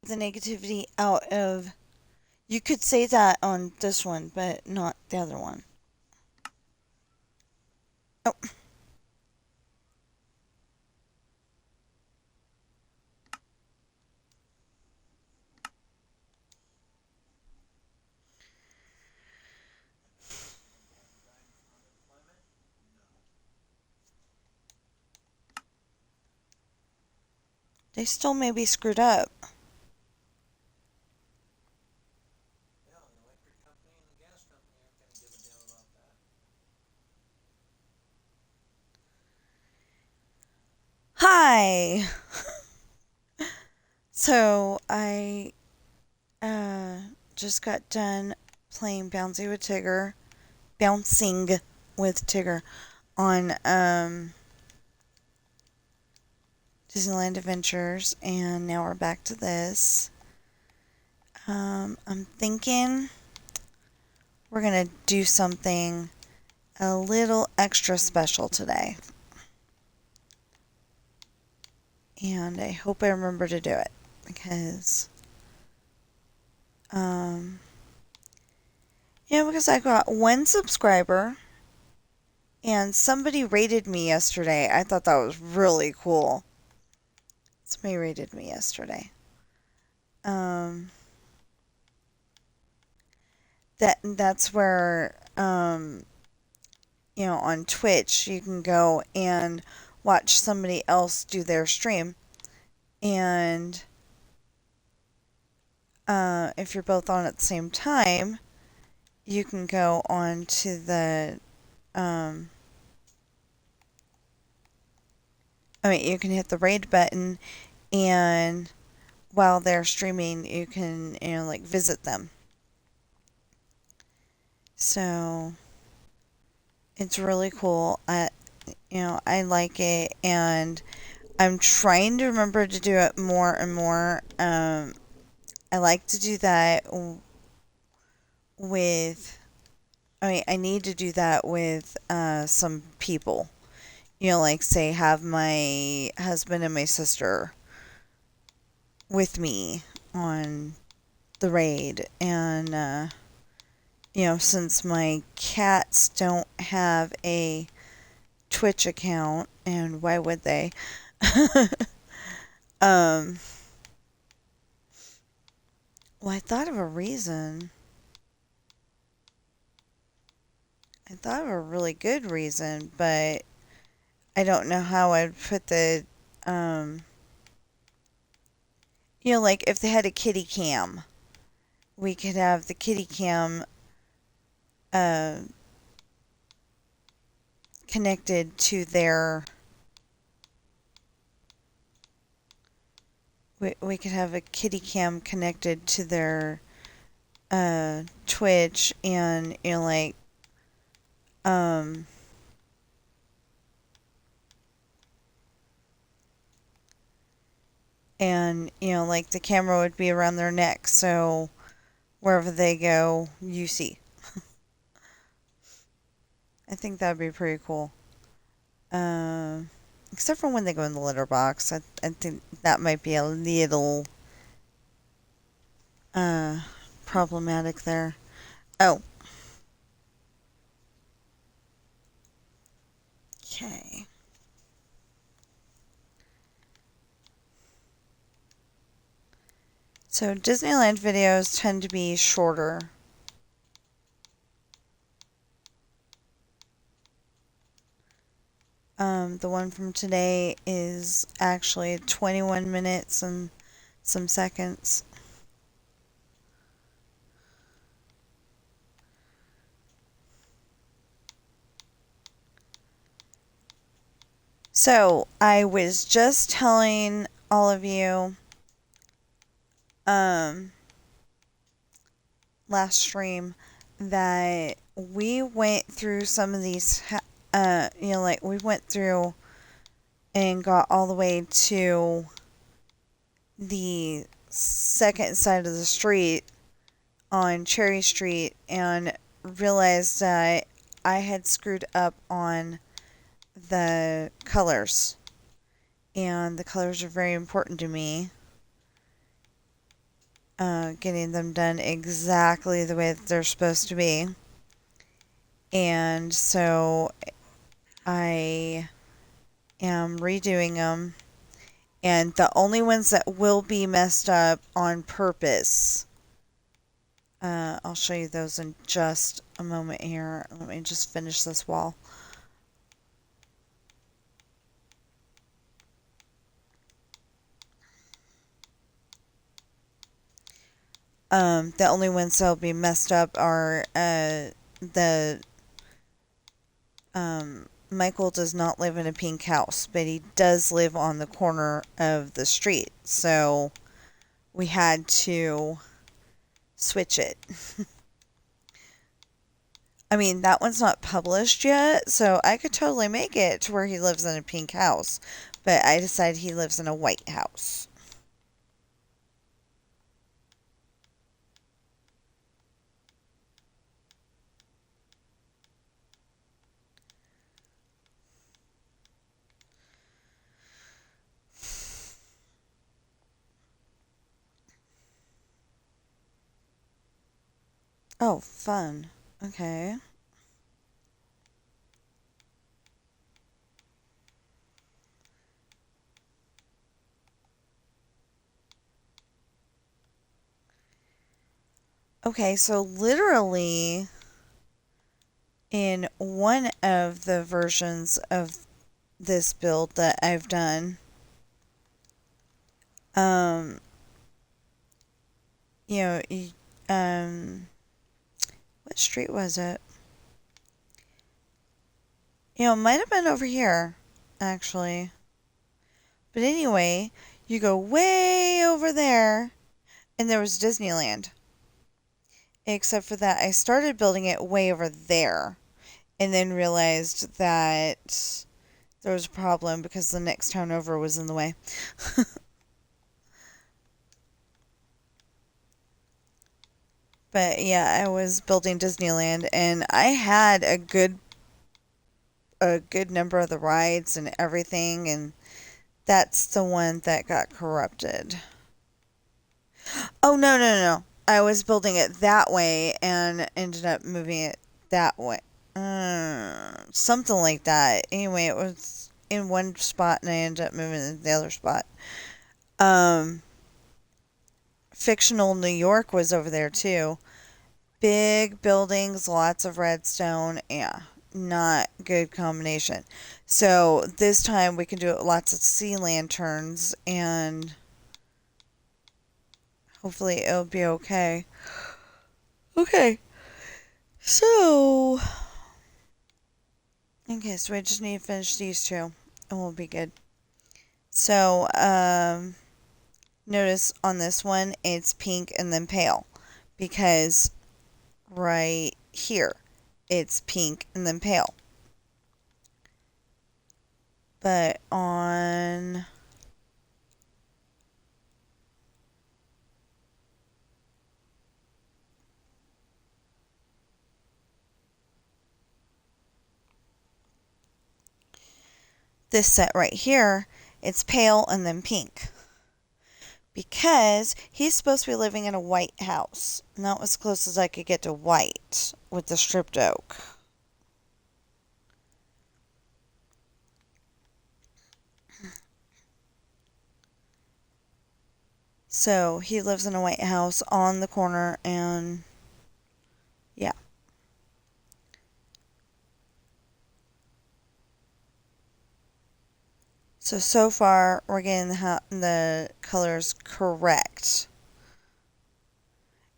the negativity out of... You could say that on this one, but not the other one. Oh. They still may be screwed up. Hi! So, I just got done playing Bouncing with Tigger on Disneyland Adventures, and now we're back to this. I'm thinking we're gonna do something a little extra special today. And I hope I remember to do it, because because I got 1 subscriber, and somebody rated me yesterday. I thought that was really cool. Somebody rated me yesterday. That's where on Twitch you can go and watch somebody else do their stream, and if you're both on at the same time, you can go on to the you can hit the raid button, and while they're streaming, you can visit them. So it's really cool. I like it, and I'm trying to remember to do it more and more. I like to do that with... I need to do that with some people. Like, say, have my husband and my sister with me on the raid. And, since my cats don't have a Twitch account, and why would they? Well, I thought of a reason. I thought of a really good reason, but I don't know how I'd put the, like if they had a kitty cam, we could have the kitty cam connected to their... We could have a kitty cam connected to their Twitch, and and like the camera would be around their neck, so wherever they go, you see. I think that would be pretty cool. Except for when they go in the litter box. I think that might be a little problematic there. Oh. Okay. So Disneyland videos tend to be shorter. The one from today is actually 21 minutes and some seconds. So I was just telling all of you last stream that we went through some of these, we went through and got all the way to the second side of the street on Cherry Street, and realized that I had screwed up on the colors, and the colors are very important to me. getting them done exactly the way that they're supposed to be. And so I am redoing them. And the only ones that will be messed up on purpose, I'll show you those in just a moment here. Let me just finish this wall. The only ones that'll be messed up are the Michael does not live in a pink house, but he does live on the corner of the street. So we had to switch it. I mean, that one's not published yet, so I could totally make it to where he lives in a pink house, but I decided he lives in a white house. Oh, fun. Okay. Okay, so literally in one of the versions of this build that I've done, um, you know, what street was it? It might have been over here, actually. But anyway, you go way over there, and there was Disneyland. Except for that, I started building it way over there, and then realized that there was a problem because the next town over was in the way. But yeah, I was building Disneyland, and I had a good number of the rides and everything, and that's the one that got corrupted. Oh, no, no, no. I was building it that way and ended up moving it that way. Something like that. Anyway, it was in one spot and I ended up moving it to the other spot. Um, Fictional New York was over there too. Big buildings, lots of redstone. Yeah, not good combination. So this time we can do lots of sea lanterns and hopefully it'll be okay. Okay, so we just need to finish these two and we'll be good. So, notice on this one it's pink and then pale because right here it's pink and then pale. But on this set right here, it's pale and then pink. Because he's supposed to be living in a white house. Not as close as I could get to white with the stripped oak. So he lives in a white house on the corner, and yeah. So far we're getting the colors correct.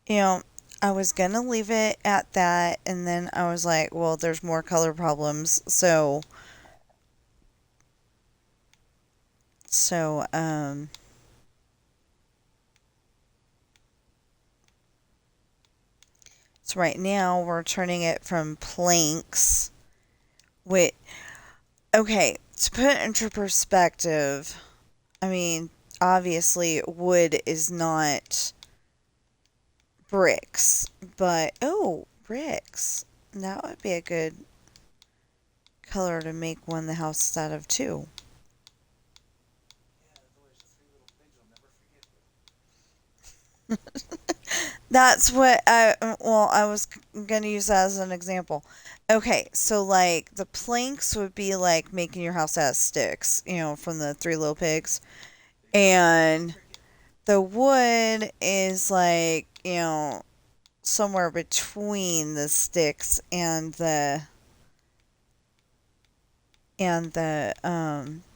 I was gonna leave it at that, and then I was like, well, there's more color problems, so right now we're turning it from planks. Wait, okay, to put it into perspective, I mean, obviously wood is not bricks, but oh, bricks. That would be a good color to make one of the houses out of too. That's what I was going to use that as an example. Okay, so like the planks would be like making your house out of sticks, from the Three Little Pigs. And the wood is like, somewhere between the sticks and the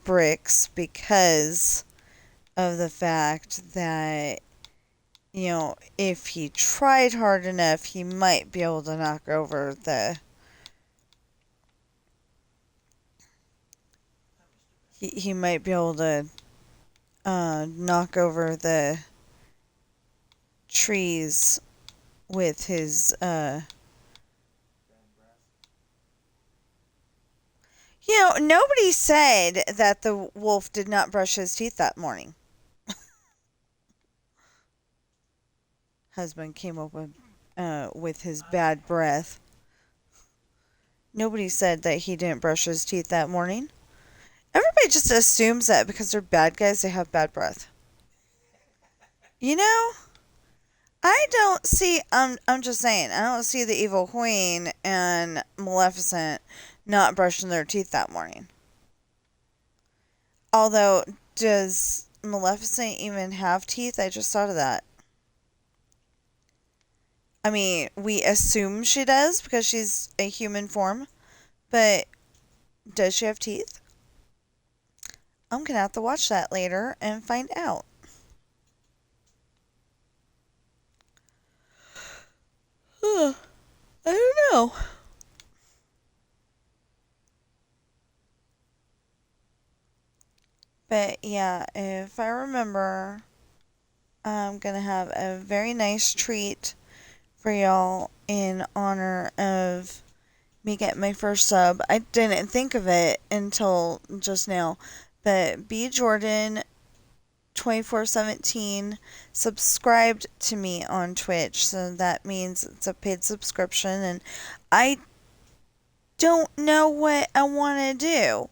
bricks, because of the fact that, if he tried hard enough, he might be able to knock over he might be able to knock over the trees with his nobody said that the wolf did not brush his teeth that morning. Husband came up with his bad breath. Nobody said that he didn't brush his teeth that morning. Everybody just assumes that because they're bad guys, they have bad breath. You know, I don't see. I'm just saying. I don't see the evil queen and Maleficent not brushing their teeth that morning. Although, does Maleficent even have teeth? I just thought of that. I mean, we assume she does because she's a human form, but does she have teeth? I'm gonna have to watch that later and find out. I don't know. But yeah, if I remember, I'm gonna have a very nice treat for y'all in honor of me getting my first sub. I didn't think of it until just now, but B Jordan 2417 subscribed to me on Twitch, so that means it's a paid subscription, and I don't know what I want to do.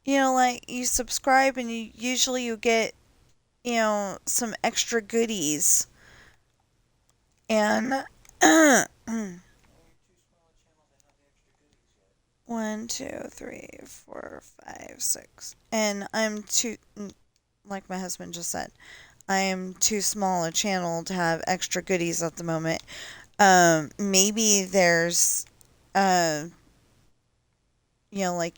Like you subscribe and you get, some extra goodies. And one, two, three, four, five, six. And I'm too, like my husband just said, I am too small a channel to have extra goodies at the moment. Maybe there's, like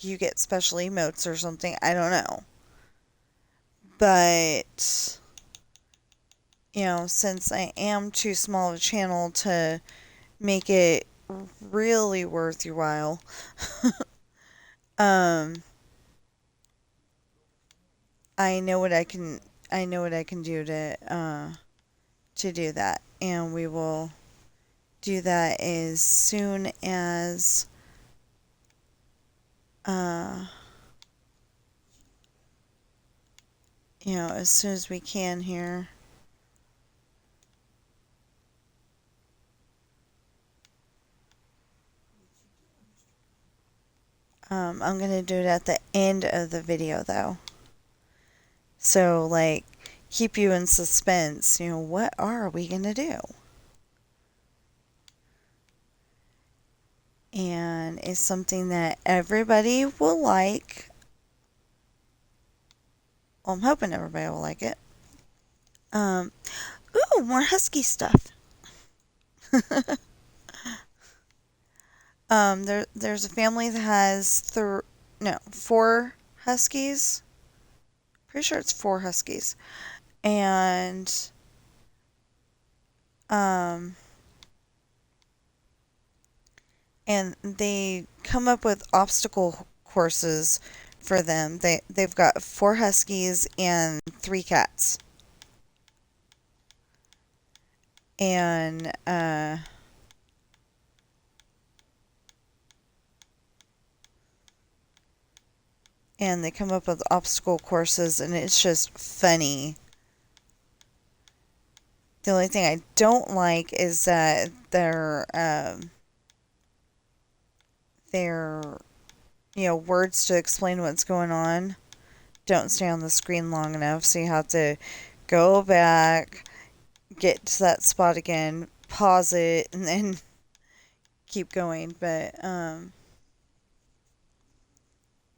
you get special emotes or something. I don't know. But, since I am too small of a channel to make it really worth your while, um, I know what I can do to do that, and we will do that as soon as uh, as soon as we can here. I'm gonna do it at the end of the video though. So like keep you in suspense, what are we gonna do? And it's something that everybody will like. Well, I'm hoping everybody will like it. Ooh, more husky stuff. There's a family that has four huskies. Pretty sure it's four huskies, and um, they come up with obstacle courses for them. They've got four huskies and three cats, and they come up with obstacle courses, and it's just funny. The only thing I don't like is that their words to explain what's going on don't stay on the screen long enough, so you have to go back, get to that spot again, pause it, and then keep going. But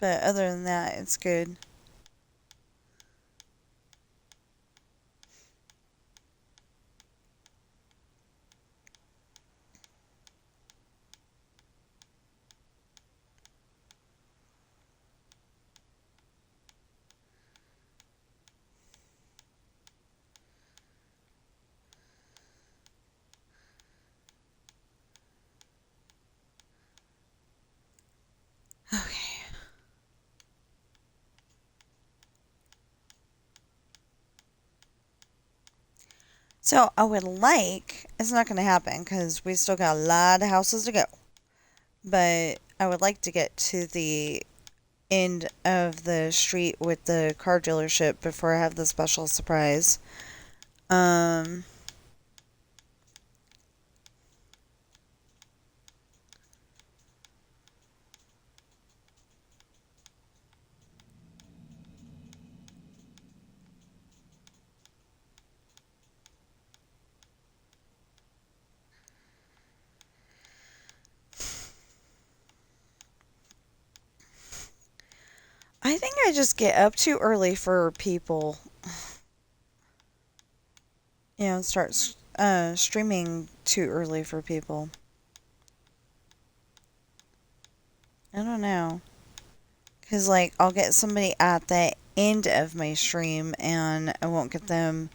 other than that, it's good. Okay. So I would like, it's not going to happen because we still got a lot of houses to go, but I would like to get to the end of the street with the car dealership before I have the special surprise. Um, I think I just get up too early for people. Start streaming too early for people. I don't know. Because, like, I'll get somebody at the end of my stream and I won't get them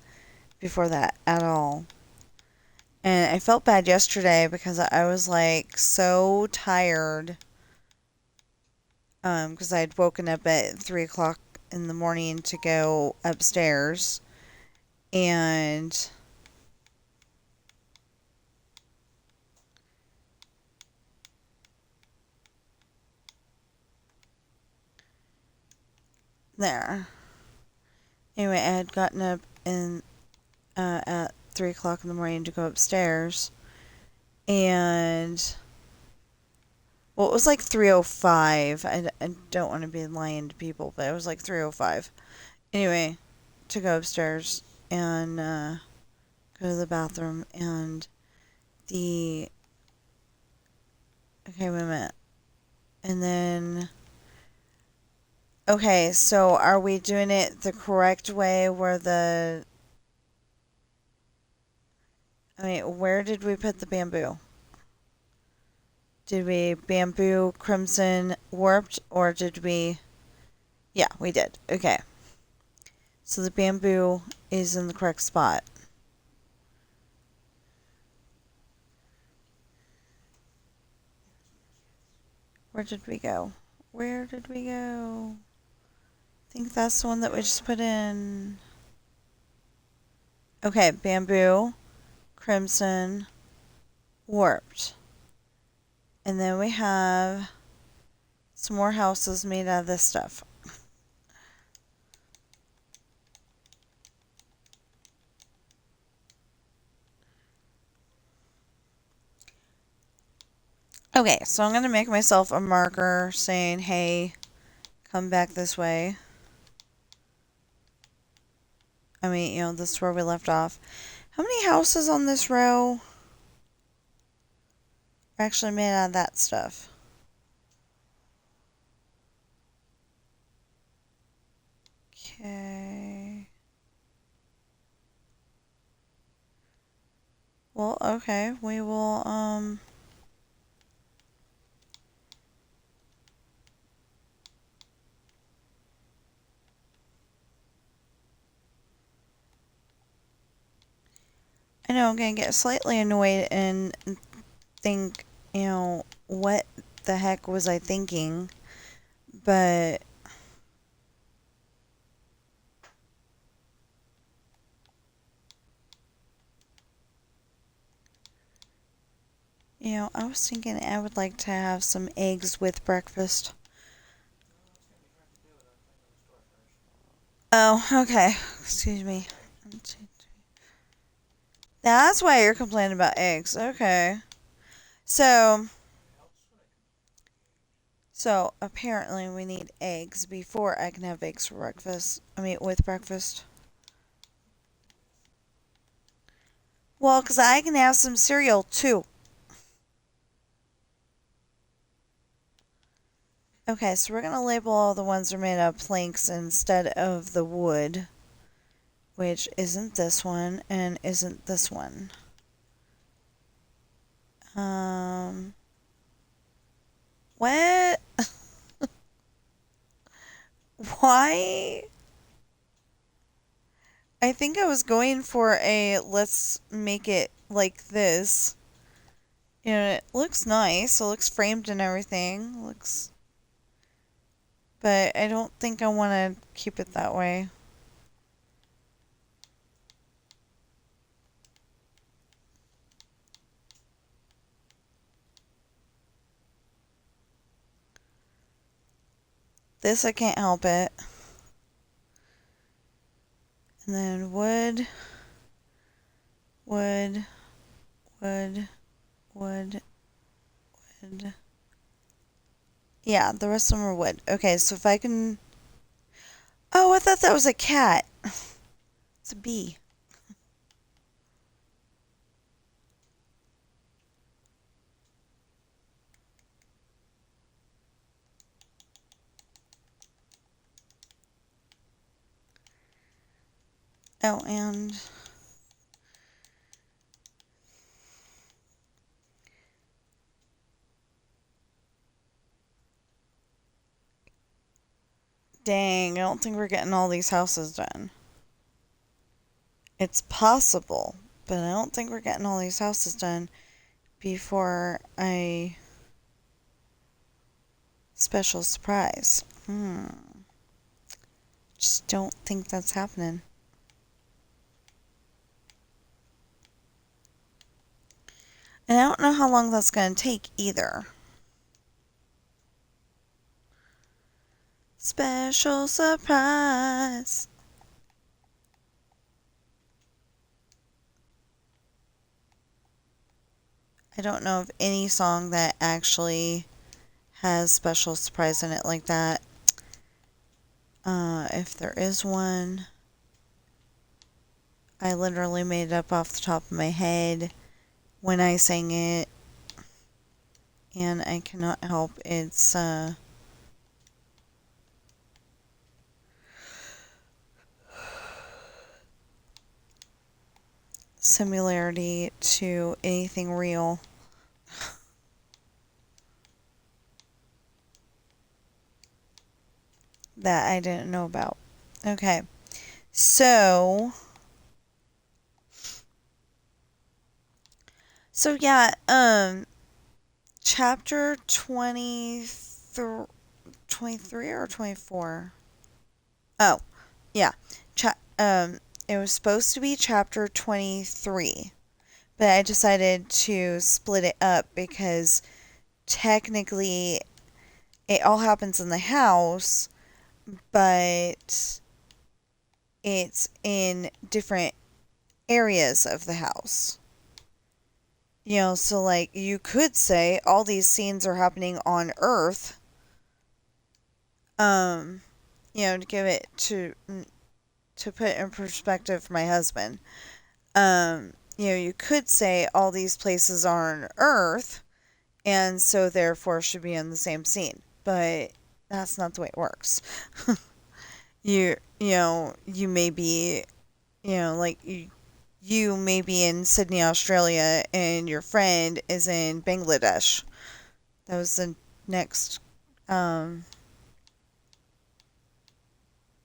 before that at all. And I felt bad yesterday because I was, like, so tired. Because I had woken up at 3 o'clock in the morning to go upstairs. And there. Anyway, I had gotten up at 3 o'clock in the morning to go upstairs. And, well, it was like 3:05. I don't want to be lying to people, but it was like 3:05. Anyway, to go upstairs and go to the bathroom. And the. Okay, wait a minute. And then. Okay, so are we doing it the correct way where the. I mean, where did we put the bamboo? Did we bamboo, crimson, warped, or did we... Yeah, we did. Okay. So the bamboo is in the correct spot. Where did we go? Where did we go? I think that's the one that we just put in. Okay, bamboo, crimson, warped. And then we have some more houses made out of this stuff. Okay, so I'm going to make myself a marker saying, hey, come back this way. I mean, this is where we left off. How many houses on this row are actually made out of that stuff? Okay. Well, okay. We will, I know I'm going to get slightly annoyed and think, what the heck was I thinking? But, I was thinking I would like to have some eggs with breakfast. Oh, okay. Excuse me. That's why you're complaining about eggs. Okay. So apparently we need eggs before I can have eggs for breakfast. I mean, with breakfast. Well, because I can have some cereal too. Okay, so we're going to label all the ones that are made out of planks instead of the wood, which isn't this one and isn't this one. What? Why? I think I was going for a let's make it like this. You know, it looks nice. It looks framed and everything. Looks, but I don't think I want to keep it that way. This I can't help it. And then wood, wood, wood, wood, wood. Yeah, the rest of them are wood. Okay, so if I can... Oh, I thought that was a cat. It's a bee. Oh, and... Dang, I don't think we're getting all these houses done. It's possible, but I don't think we're getting all these houses done before I... Special surprise. Just don't think that's happening. And I don't know how long that's going to take either. Special surprise. I don't know of any song that actually has special surprise in it like that. If there is one, I literally made it up off the top of my head when I sang it, and I cannot help its similarity to anything real. That I didn't know about. Okay, so yeah, chapter 23 or 24. Oh, yeah. It was supposed to be chapter 23, but I decided to split it up because technically it all happens in the house, but it's in different areas of the house. You know, so like you could say all these scenes are happening on Earth. You know, to give it to put in perspective for my husband. You know, you could say all these places are on Earth, and so therefore should be in the same scene. But that's not the way it works. You know, you may be, you know, like you may be in Sydney, Australia, and your friend is in Bangladesh. That was the next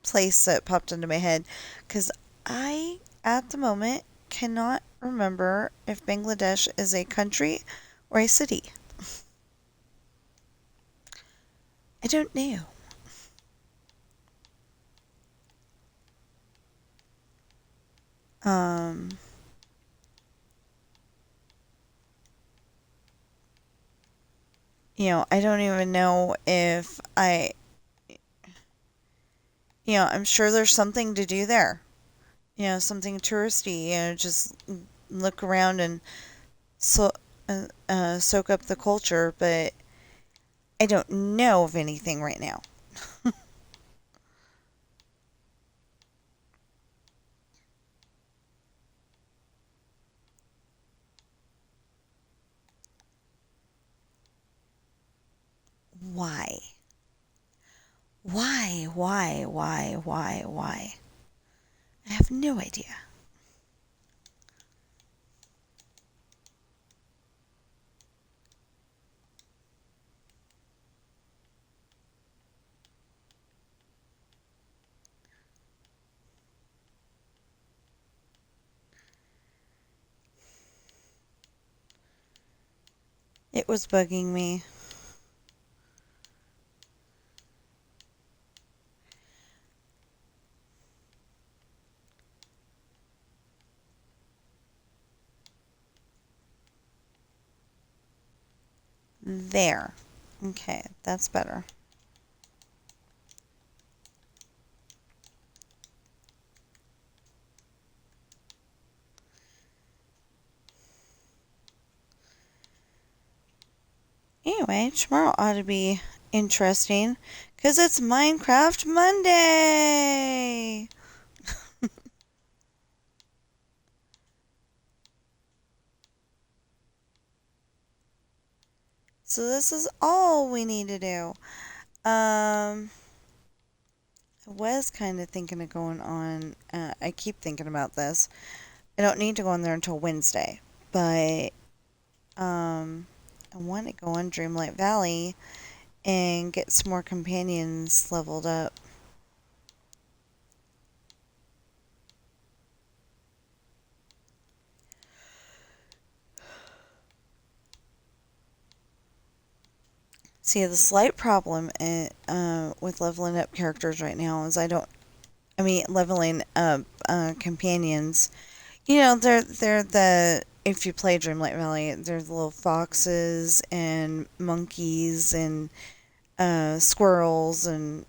place that popped into my head. Because I, at the moment, cannot remember if Bangladesh is a country or a city. I don't know. You know, I don't even know if I'm sure there's something to do there. You know, something touristy. You know, just look around and soak up the culture, but I don't know of anything right now. Why? Why? I have no idea. It was bugging me. There. Okay, that's better. Anyway, tomorrow ought to be interesting because it's Minecraft Monday! So this is all we need to do. I was kind of thinking of going on, I keep thinking about this. I don't need to go on there until Wednesday, but I want to go on Dreamlight Valley and get some more companions leveled up. See, the slight problem with leveling up characters right now is leveling up companions. You know, they're the if you play Dreamlight Valley, they're the little foxes and monkeys and squirrels and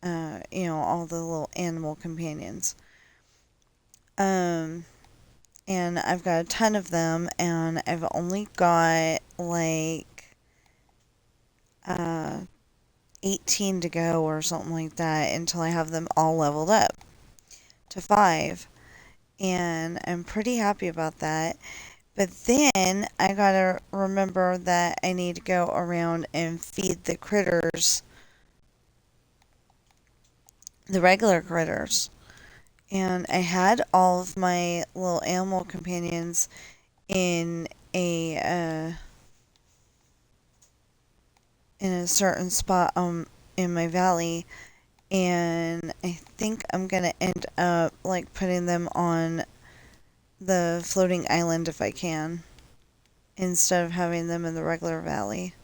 all the little animal companions. Um, and I've got a ton of them, and I've only got like uh 18 to go or something like that until I have them all leveled up to 5. And I'm pretty happy about that. But then I gotta remember that I need to go around and feed the critters, the regular critters. And I had all of my little animal companions in a certain spot in my valley, and I think I'm gonna end up like putting them on the floating island if I can, instead of having them in the regular valley.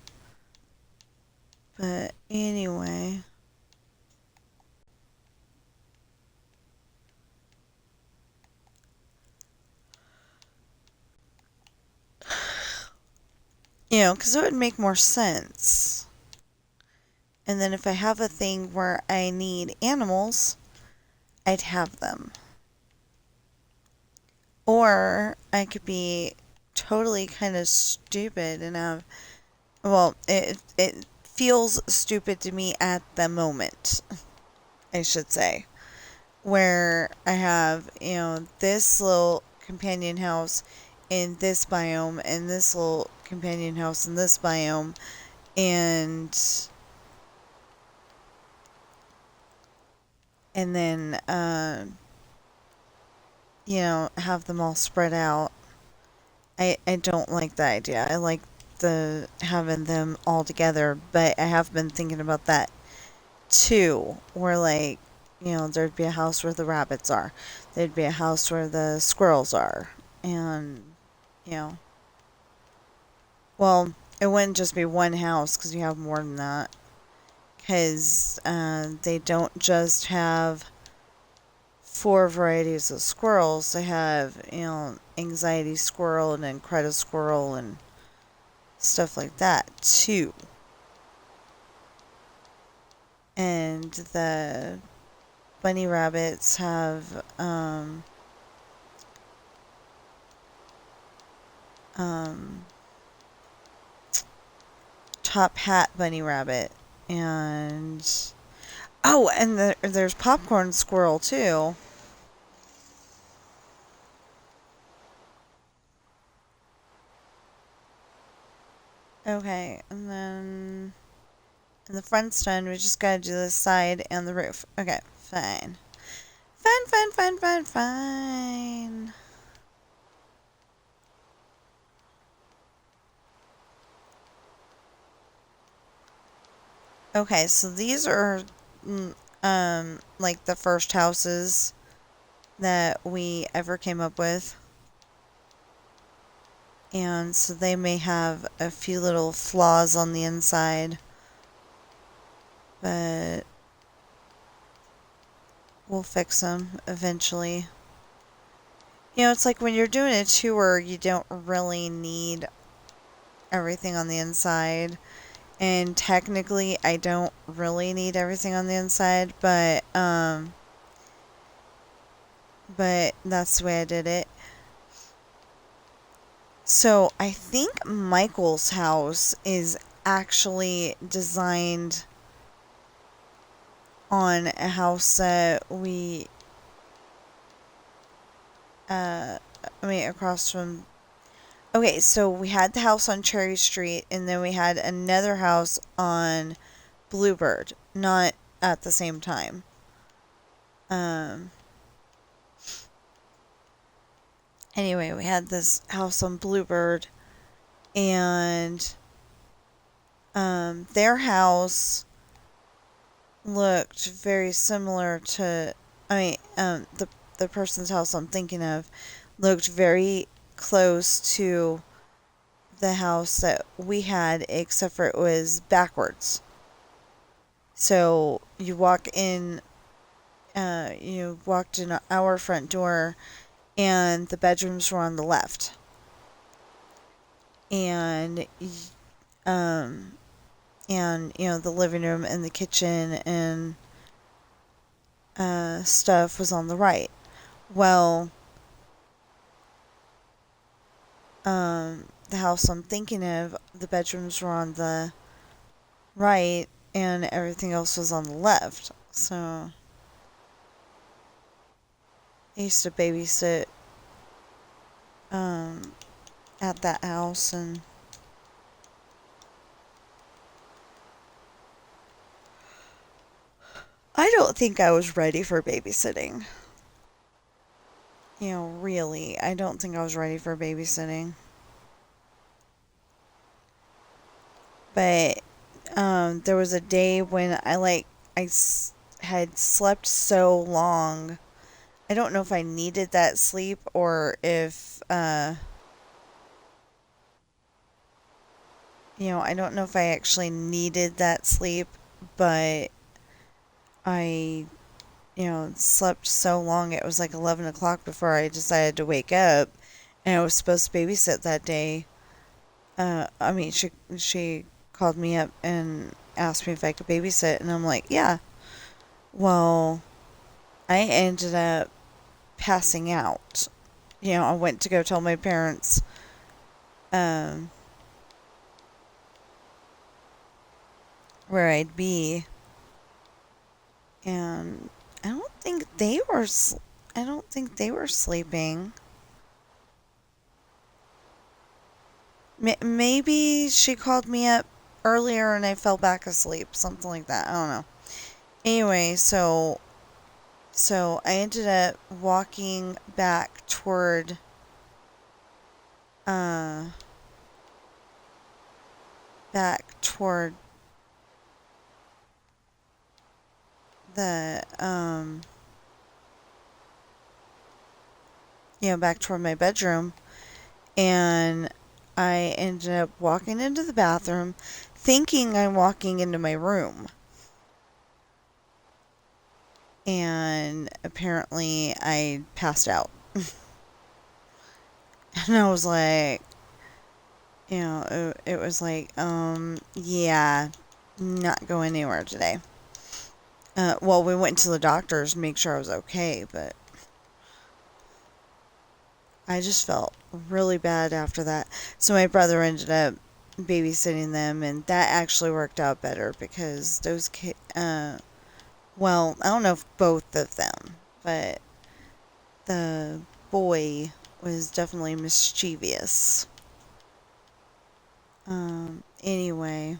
But anyway, because it would make more sense. And then if I have a thing where I need animals, I'd have them. Or I could be totally kind of stupid and have, well, it feels stupid to me at the moment, I should say, where I have, this little companion house in this biome and this little companion house in this biome, and then have them all spread out. I don't like the idea. I like the having them all together, but I have been thinking about that too, where like, there'd be a house where the rabbits are. There'd be a house where the squirrels are. And, you know, well, it wouldn't just be one house because you have more than that. Because they don't just have 4 varieties of squirrels. They have, anxiety squirrel and then credit squirrel and stuff like that too. And the bunny rabbits have um, top hat bunny rabbit, and there's popcorn squirrel too. Okay, and then And the front's done. We just gotta do the side and the roof. Okay, fine. Fine, fine, fine, fine, fine. Okay, so these are, like the first houses that we ever came up with. And so they may have a few little flaws on the inside. But we'll fix them eventually. You know, it's like when you're doing a tour, you don't really need everything on the inside. And technically, I don't really need everything on the inside, but that's the way I did it. So I think Michael's house is actually designed on a house that across from. Okay, so we had the house on Cherry Street, and then we had another house on Bluebird, not at the same time. Anyway, we had this house on Bluebird, and their house looked very similar to. The person's house I'm thinking of looked very close to the house that we had, except for it was backwards. So you walked in our front door, and the bedrooms were on the left. And the living room and the kitchen and stuff was on the right. Well, the house I'm thinking of, the bedrooms were on the right and everything else was on the left. So I used to babysit at that house, and I don't think I was ready for babysitting. You know, really, I don't think I was ready for babysitting. But there was a day when had slept so long. I don't know if I needed that sleep or if I don't know if I actually needed that sleep, but I slept so long. It was like 11 o'clock before I decided to wake up, and I was supposed to babysit that day. She called me up and asked me if I could babysit, and I'm like, yeah. Well, I ended up passing out. I went to go tell my parents where I'd be, and I don't think they were. I don't think they were sleeping. Maybe she called me up earlier and I fell back asleep, something like that. I don't know. Anyway, so I ended up walking back toward uh back toward the back toward my bedroom, and I ended up walking into the bathroom thinking I'm walking into my room. And apparently I passed out. And I was like, it was like, yeah, not going anywhere today. Well, we went to the doctors to make sure I was okay, but I just felt really bad after that. So my brother ended up babysitting them, and that actually worked out better because those kids, well, I don't know if both of them, but the boy was definitely mischievous. Anyway,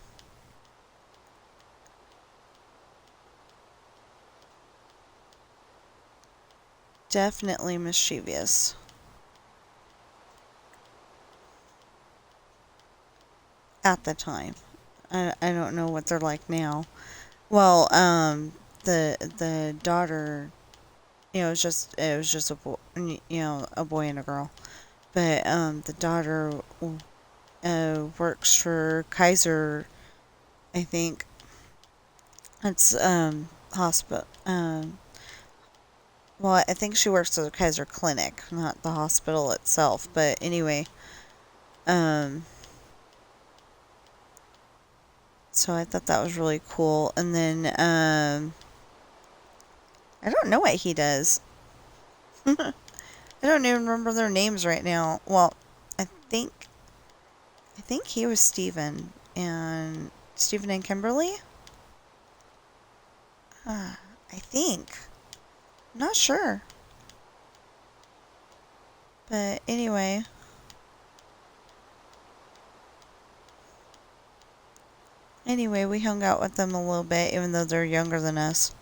definitely mischievous. At the time. I don't know what they're like now. Well, the daughter, it was just a boy, a boy and a girl. But the daughter works for Kaiser, I think. It's hospital. Well, I think she works at the Kaiser Clinic, not the hospital itself. But anyway, um, so I thought that was really cool. And then I don't know what he does. I don't even remember their names right now. Well, I think I think he was Stephen and Kimberly. I think. I'm not sure. But anyway, we hung out with them a little bit, even though they're younger than us.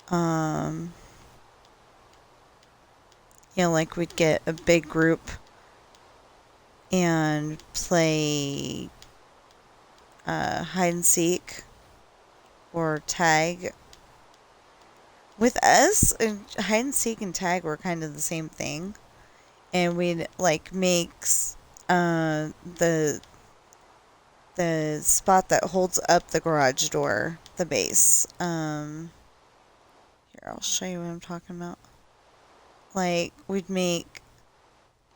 Um, like we'd get a big group and play hide and seek or tag. With us, hide and seek and tag were kind of the same thing, and we'd like make the spot that holds up the garage door, the base. Here, I'll show you what I'm talking about. Like, we'd make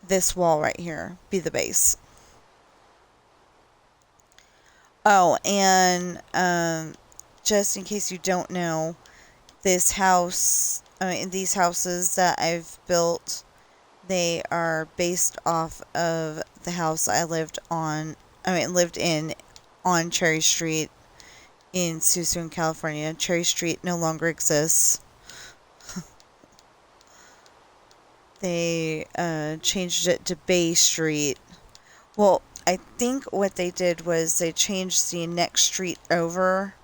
this wall right here be the base. Oh, and just in case you don't know, these houses that I've built, they are based off of the house I lived in on Cherry Street in Suisun, California. Cherry Street no longer exists. They changed it to Bay Street. Well, I think what they did was they changed the next street over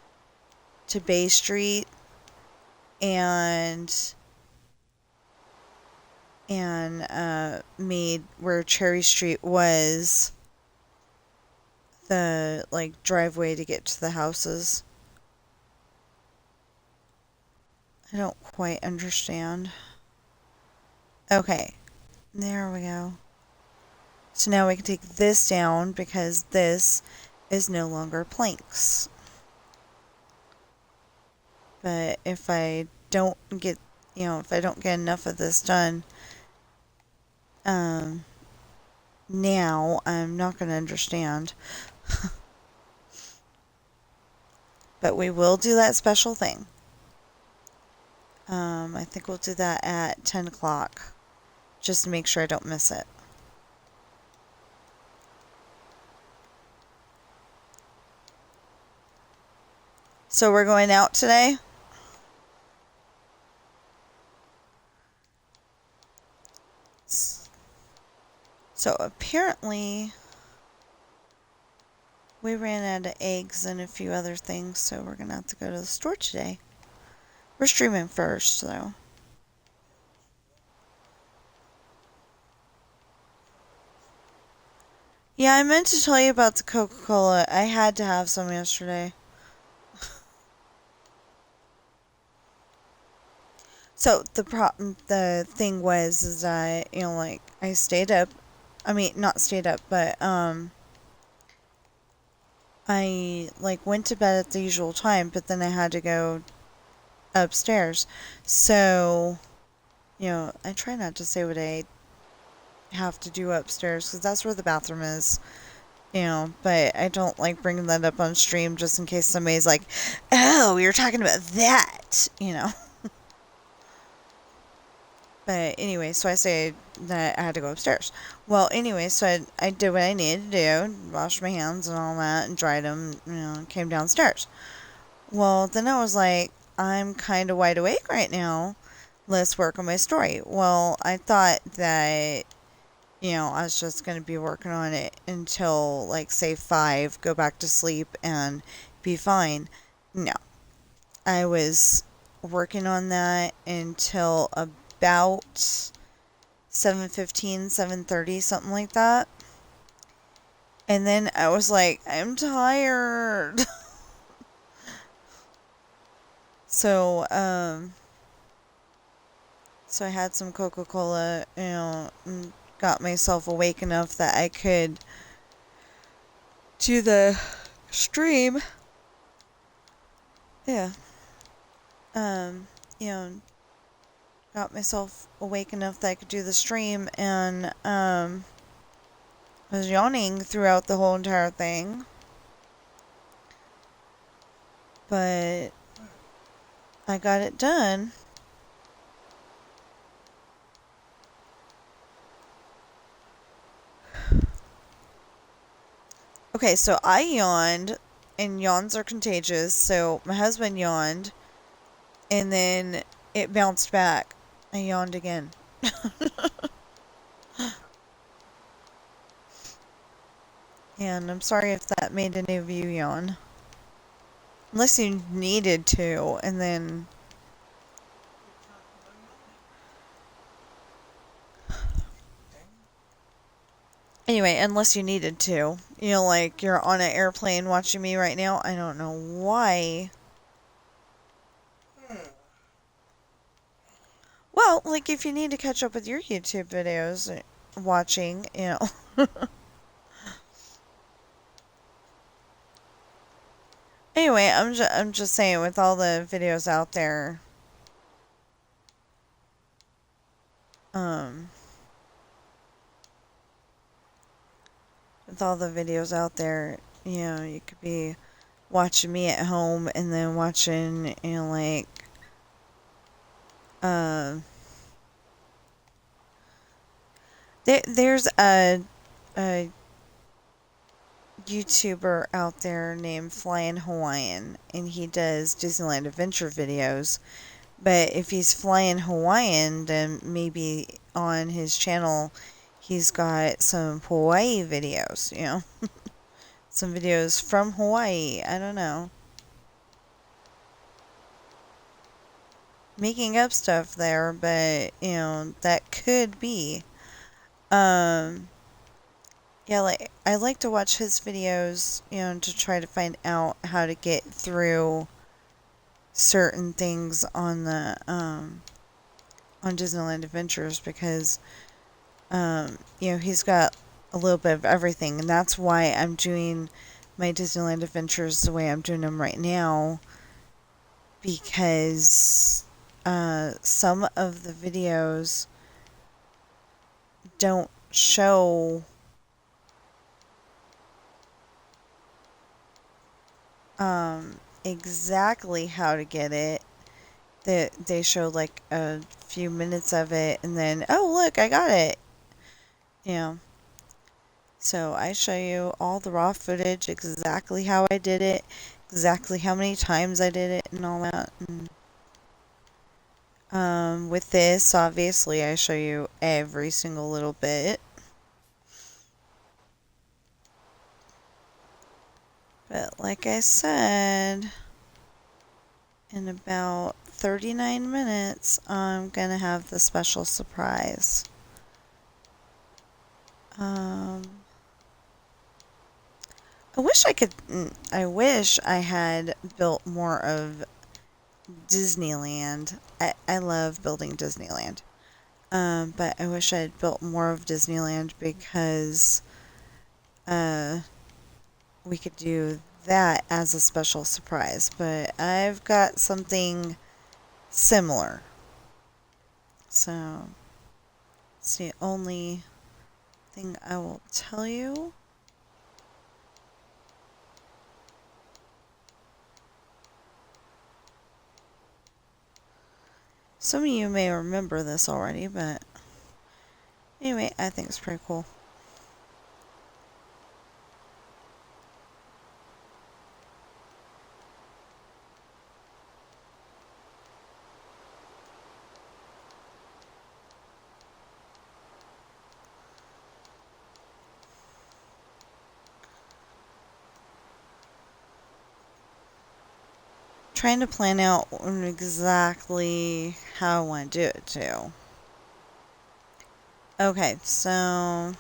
to Bay Street and made where Cherry Street was the like driveway to get to the houses. I don't quite understand. Okay, there we go. So now we can take this down because this is no longer planks. But if I don't get enough of this done, now I'm not going to understand. But we will do that special thing. I think we'll do that at 10 o'clock, just to make sure I don't miss it. So we're going out today? So apparently we ran out of eggs and a few other things, so we're gonna have to go to the store today. We're streaming first, though. Yeah, I meant to tell you about the Coca-Cola. I had to have some yesterday. So the thing was, is that, I stayed up. I mean, not stayed up, but, I, went to bed at the usual time, but then I had to go upstairs. So, I try not to say what I have to do upstairs, because that's where the bathroom is. But I don't like bringing that up on stream just in case somebody's like, oh, we were talking about that, But anyway, so I say that I had to go upstairs. Well, anyway, so I did what I needed to do, washed my hands and all that, and dried them, and came downstairs. Well, then I was like, I'm kind of wide awake right now. Let's work on my story. Well, I thought that, I was just going to be working on it until, say, 5, go back to sleep, and be fine. No. I was working on that until about 7:15, 7:30, something like that. And then I was like, I'm tired. So, so I had some Coca-Cola, and got myself awake enough that I could do the stream. Yeah. Um, you know, got myself awake enough that I could do the stream, and, I was yawning throughout the whole entire thing. But I got it done. Okay, so I yawned, and yawns are contagious, so my husband yawned, and then it bounced back. I yawned again. And I'm sorry if that made any of you yawn. Unless you needed to, and then... Anyway, unless you needed to. You know, like, you're on an airplane watching me right now. I don't know why. Well, like, if you need to catch up with your YouTube videos, watching, you know. Anyway, I'm just saying, with all the videos out there, with all the videos out there, you know, you could be watching me at home and then watching, you know, like, there's a YouTuber out there named Flying Hawaiian, and he does Disneyland Adventure videos. But if he's flying Hawaiian, then maybe on his channel he's got some Hawaii videos, you know? Some videos from Hawaii, I don't know. Making up stuff there, but, you know, that could be. Yeah, like, I like to watch his videos, you know, to try to find out how to get through certain things on the, on Disneyland Adventures, because, you know, he's got a little bit of everything, and that's why I'm doing my Disneyland Adventures the way I'm doing them right now, because, some of the videos don't show, exactly how to get it. They show like a few minutes of it, and then, oh look, I got it. Yeah. So I show you all the raw footage, exactly how I did it, exactly how many times I did it, and all that. And, with this, obviously, I show you every single little bit. But like I said, in about 39 minutes, I'm gonna have the special surprise. I wish I had built more of Disneyland. I love building Disneyland. But I wish I had built more of Disneyland, because, we could do that as a special surprise. But I've got something similar. So, it's the only thing I will tell you. Some of you may remember this already, but anyway, I think it's pretty cool. Trying to plan out exactly how I want to do it too. Okay, so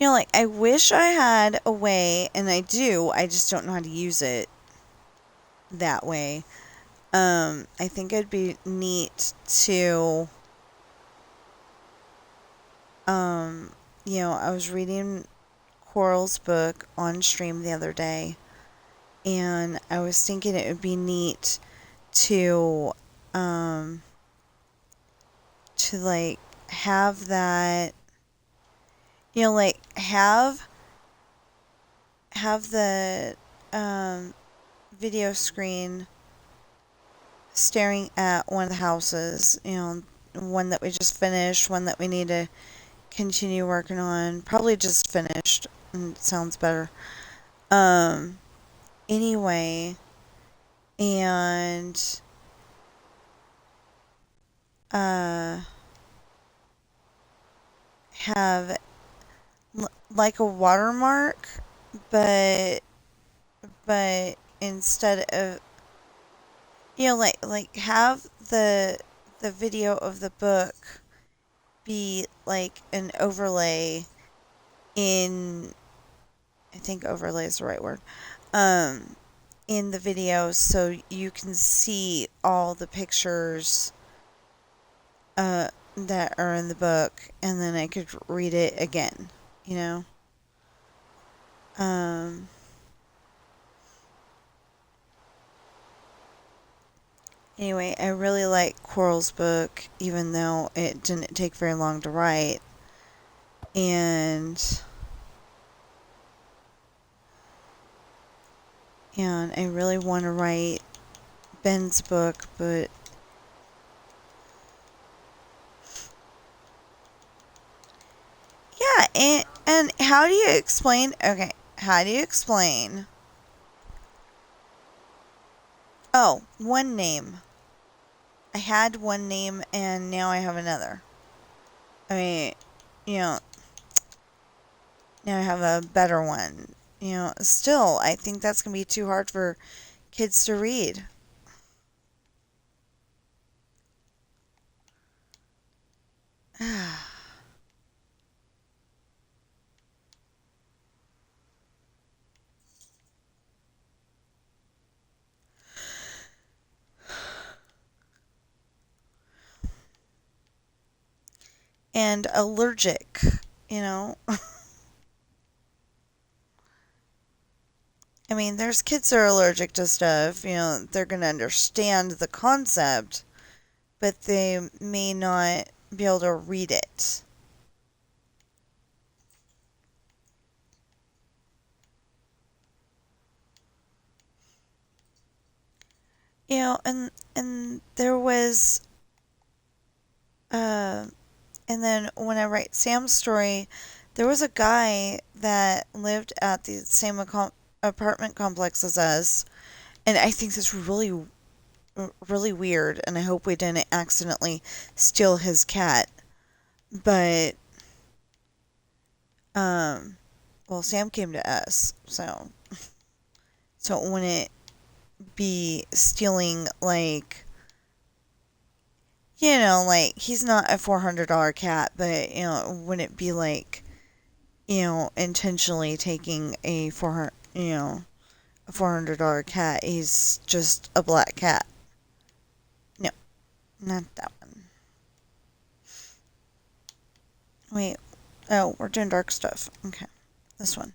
like I wish I had a way, and I do, I just don't know how to use it that way. I think it'd be neat to, um, I was reading Coral's book on stream the other day, and I was thinking it would be neat to, um, like have that, like have the, um, video screen staring at one of the houses, one that we just finished, one that we need to continue working on. Probably just finished. Sounds better. Um, anyway, and, uh, have like a watermark, but, instead of, like have the video of the book be like an overlay in, I think overlay is the right word, um, in the video so you can see all the pictures that are in the book, and then I could read it again, you know? Um, anyway, I really like Coral's book, even though it didn't take very long to write. And I really want to write Ben's book, but yeah, and how do you explain, okay, how do you explain, oh, one name. I had one name and now I have another. I mean, you know, now I have a better one. Still, I think that's going to be too hard for kids to read. And allergic, you know. I mean, there's kids that are allergic to stuff, they're going to understand the concept, but they may not be able to read it. And there was, uh, and then when I write Sam's story, there was a guy that lived at the same apartment complex as us, and I think that's really, really weird, and I hope we didn't accidentally steal his cat. But, well, Sam came to us, so it wouldn't be stealing, like, like, he's not a $400 cat, but, it wouldn't be like, intentionally taking a a $400 cat. He's just a black cat. No, not that one. Wait. Oh, we're doing dark stuff. Okay. This one.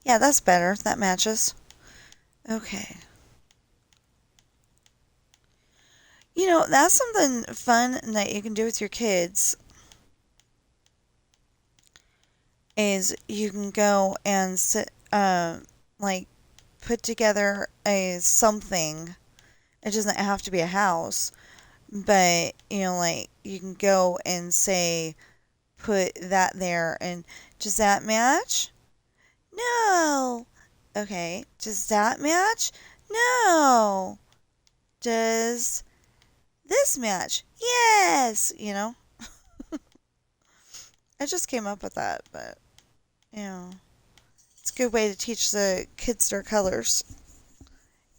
Yeah, that's better. That matches. Okay. That's something fun that you can do with your kids. Is you can go and like, put together a something. It doesn't have to be a house, but, like, you can go and say, put that there, and does that match? No. Okay. Does that match? No. Does this match? Yes. I just came up with that, but, it's a good way to teach the kids their colors.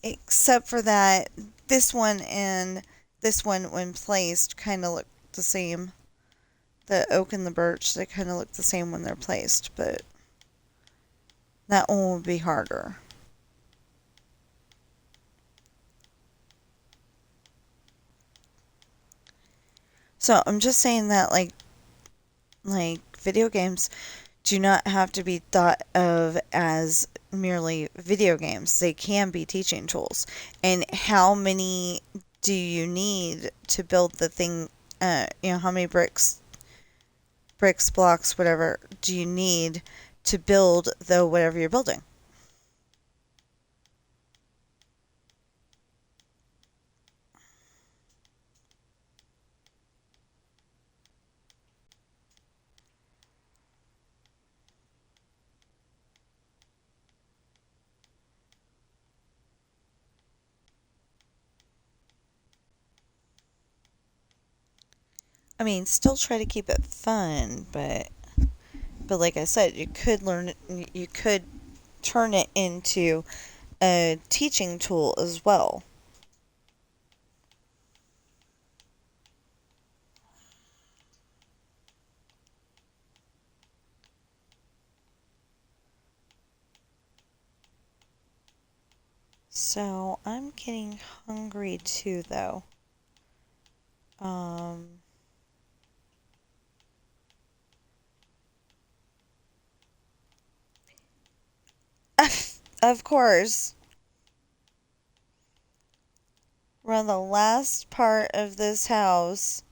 Except for that, this one and this one, when placed, kind of look the same. The oak and the birch, they kind of look the same when they're placed, but that one would be harder. So I'm just saying that like video games do not have to be thought of as merely video games. They can be teaching tools. And how many do you need to build the thing? How many bricks, blocks, whatever, do you need to build the whatever you're building? I mean, still try to keep it fun, but like I said, you could turn it into a teaching tool as well. So I'm getting hungry too, though. Um, of course, we're on the last part of this house,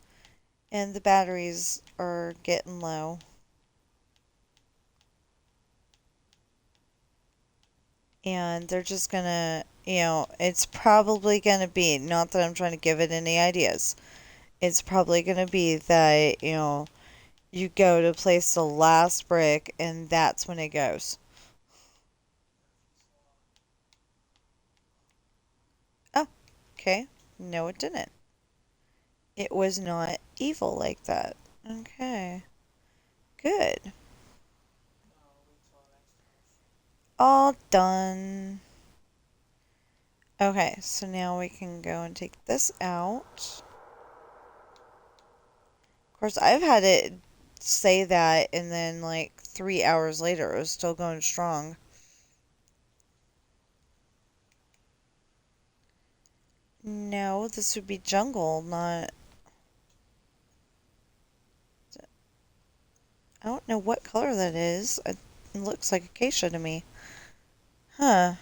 and the batteries are getting low. And they're just gonna, it's probably gonna be, not that I'm trying to give it any ideas, it's probably gonna be that, you go to place the last brick, and that's when it goes. Oh, okay. No, it didn't. It was not evil like that. Okay. Good. All done. Okay, so now we can go and take this out. Of course, I've had it say that, and then like 3 hours later, it was still going strong. No, this would be jungle, not. I don't know what color that is. It looks like acacia to me. Huh.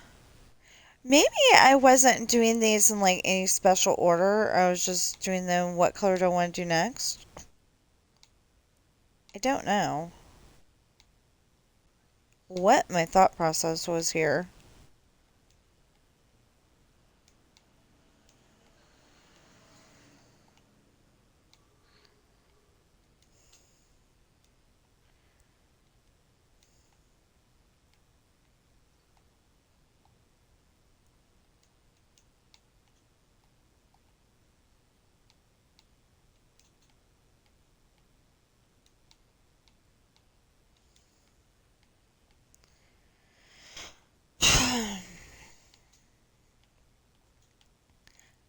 Maybe I wasn't doing these in like any special order. I was just doing them. What color do I want to do next? I don't know what my thought process was here.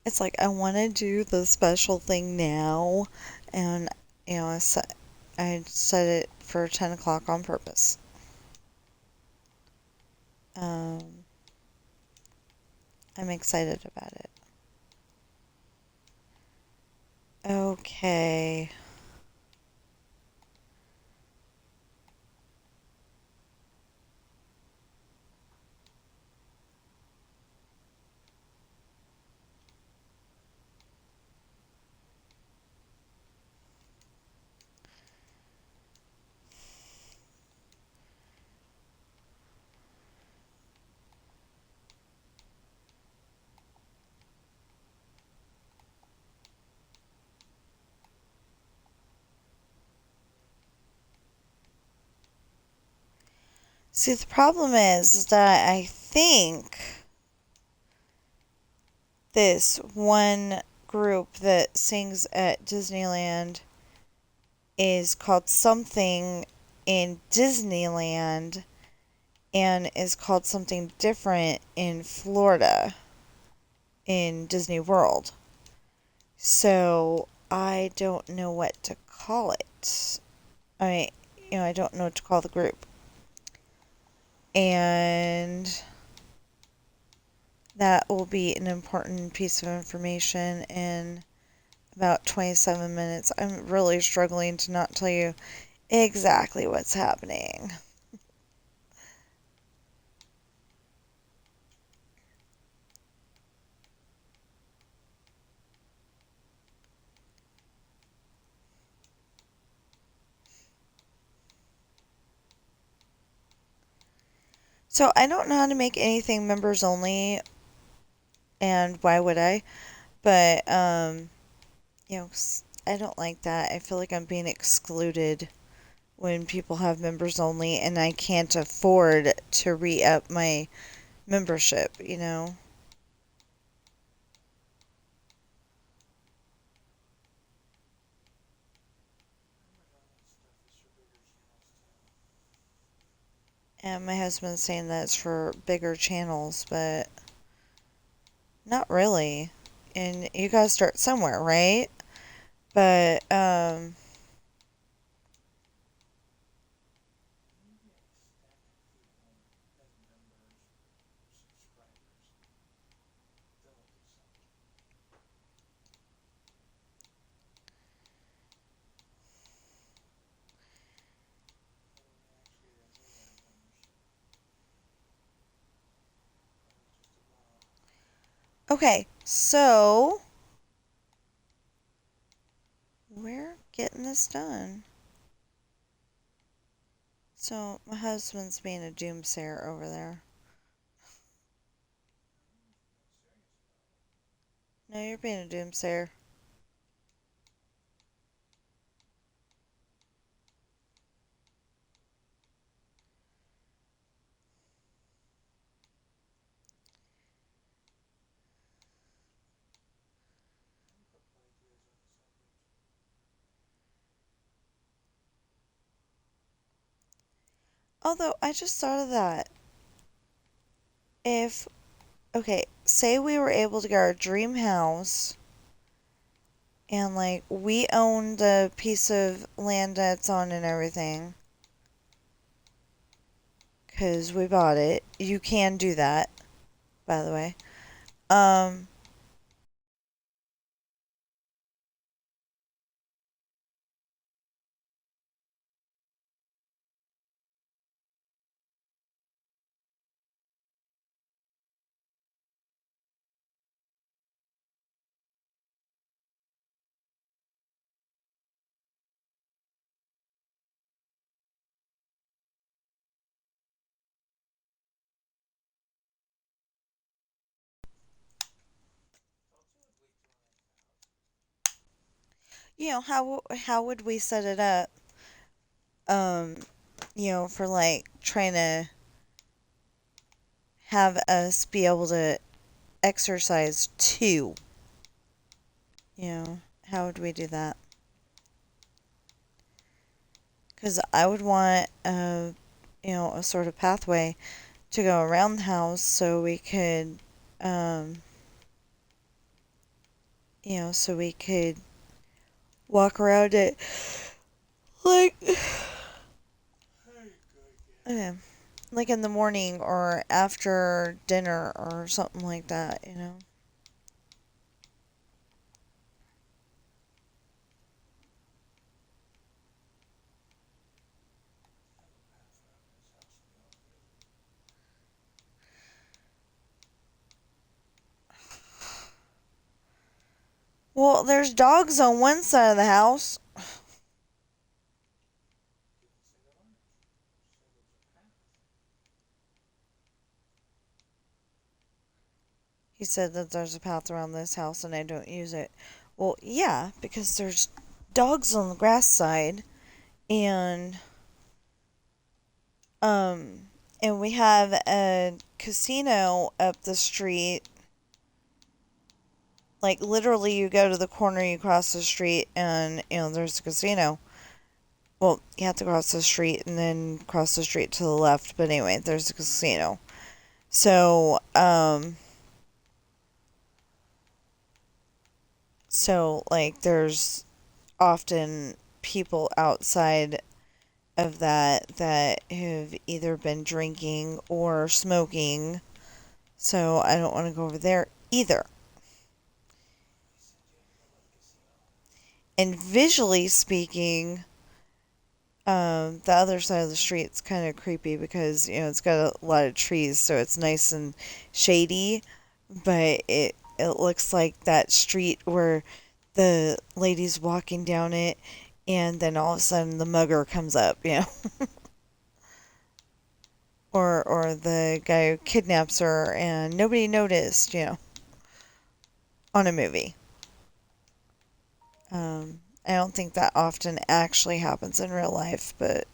It's like I want to do the special thing now, and I set it for 10 o'clock on purpose. Um, I'm excited about it. Okay. See, the problem is that I think this one group that sings at Disneyland is called something in Disneyland and is called something different in Florida in Disney World. So I don't know what to call it. I mean, I don't know what to call the group. And that will be an important piece of information in about 27 minutes. I'm really struggling to not tell you exactly what's happening. So I don't know how to make anything members only, and why would I? But I don't like that. I feel like I'm being excluded when people have members only, and I can't afford to re-up my membership. And my husband's saying that it's for bigger channels, but not really. And you gotta start somewhere, right? But okay, so we're getting this done. So my husband's being a doomsayer over there. No, you're being a doomsayer. Although I just thought of that. If okay, say we were able to get our dream house and like we own the piece of land that's on and everything because we bought it. You can do that, by the way. Um, how would we set it up? Um, for like trying to have us be able to exercise too. How would we do that? Because I would want a sort of pathway to go around the house so we could, um, so we could walk around it like, okay, like in the morning or after dinner or something like that. Well, there's dogs on one side of the house. He said that there's a path around this house and I don't use it. Well, yeah, because there's dogs on the grass side and um and we have a casino up the street. Like literally you go to the corner, you cross the street and there's a casino. Well, you have to cross the street and then cross the street to the left, but anyway, there's a casino. So, So, like, there's often people outside of that have either been drinking or smoking. So, I don't want to go over there either. And visually speaking, the other side of the street's kind of creepy because it's got a lot of trees, so it's nice and shady. But it looks like that street where the lady's walking down it, and then all of a sudden the mugger comes up. Or the guy who kidnaps her and nobody noticed, on a movie. I don't think that often actually happens in real life, but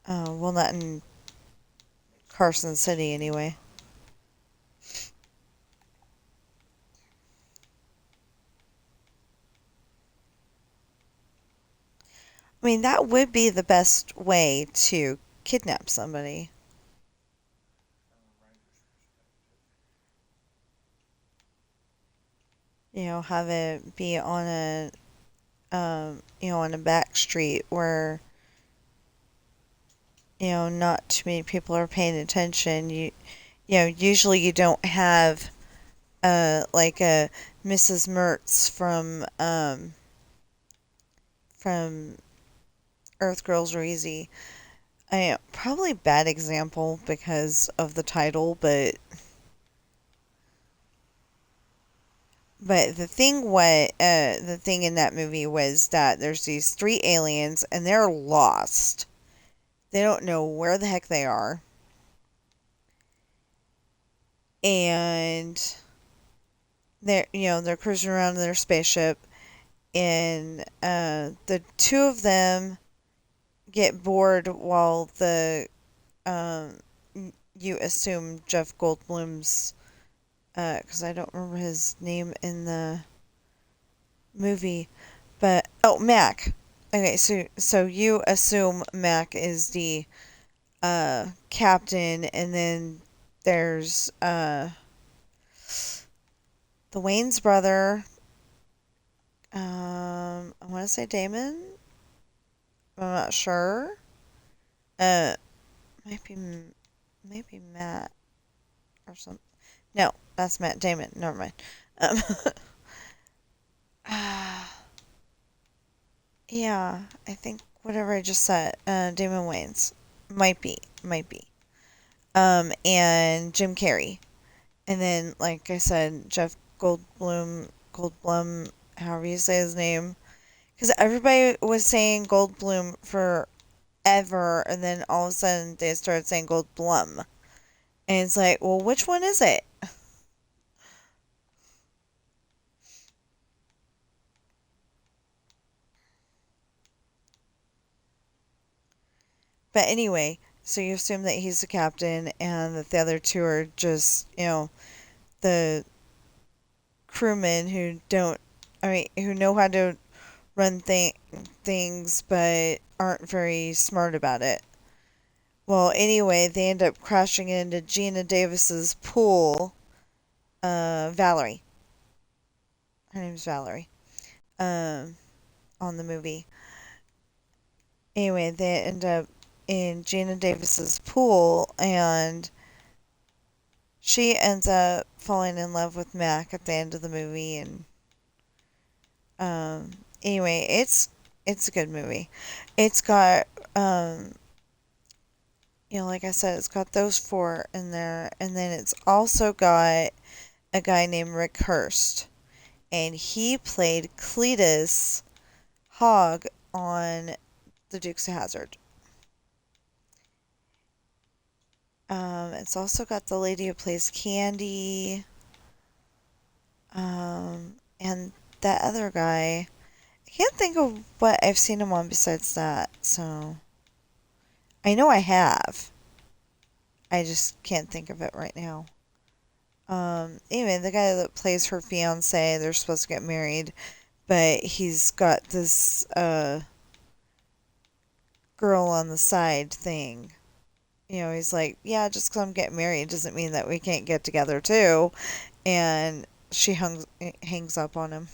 well, not in Carson City anyway. I mean, that would be the best way to kidnap somebody. Have it be on on a back street where, not too many people are paying attention. Usually you don't have, like a Mrs. Mertz from Earth Girls Are Easy. Probably bad example because of the title, but the thing in that movie was that there's these three aliens and they're lost. They don't know where the heck they are. And they're cruising around in their spaceship, and the two of them get bored while the um you assume Jeff Goldblum's, because I don't remember his name in the movie, but Mac. Okay, so you assume Mac is the captain, and then there's the Wayne's brother. I want to say Damon. I'm not sure. Uh, maybe maybe Matt or something. No, that's Matt Damon. Never mind. Um, yeah, I think whatever I just said, Damon Wayans might be. And Jim Carrey, and then like I said, Jeff Goldblum, however you say his name, because everybody was saying Goldblum forever, and then all of a sudden they started saying Goldblum, and it's like, well, which one is it? But anyway, so you assume that he's the captain and that the other two are just, the crewmen who don't, I mean, who know how to run things but aren't very smart about it. Well, anyway, they end up crashing into Gina Davis's pool. Valerie. Her name's Valerie. Um, on the movie. Anyway, they end up in Gina Davis's pool, and she ends up falling in love with Mac at the end of the movie, and anyway, it's a good movie. It's got like I said, it's got those four in there, and then it's also got a guy named Rick Hurst, and he played Cletus Hogg on The Dukes of Hazzard. It's also got the lady who plays Candy, and that other guy. I can't think of what I've seen him on besides that, so I know I have. I just can't think of it right now. Anyway, the guy that plays her fiance, they're supposed to get married, but he's got this girl on the side thing. he's like, yeah, just because I'm getting married doesn't mean that we can't get together too. And she hangs up on him.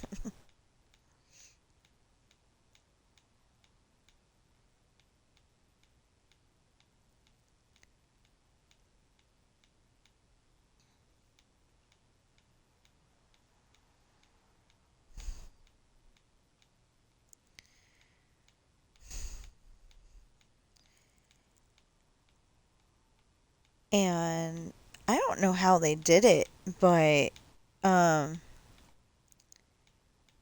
And I don't know how they did it, um,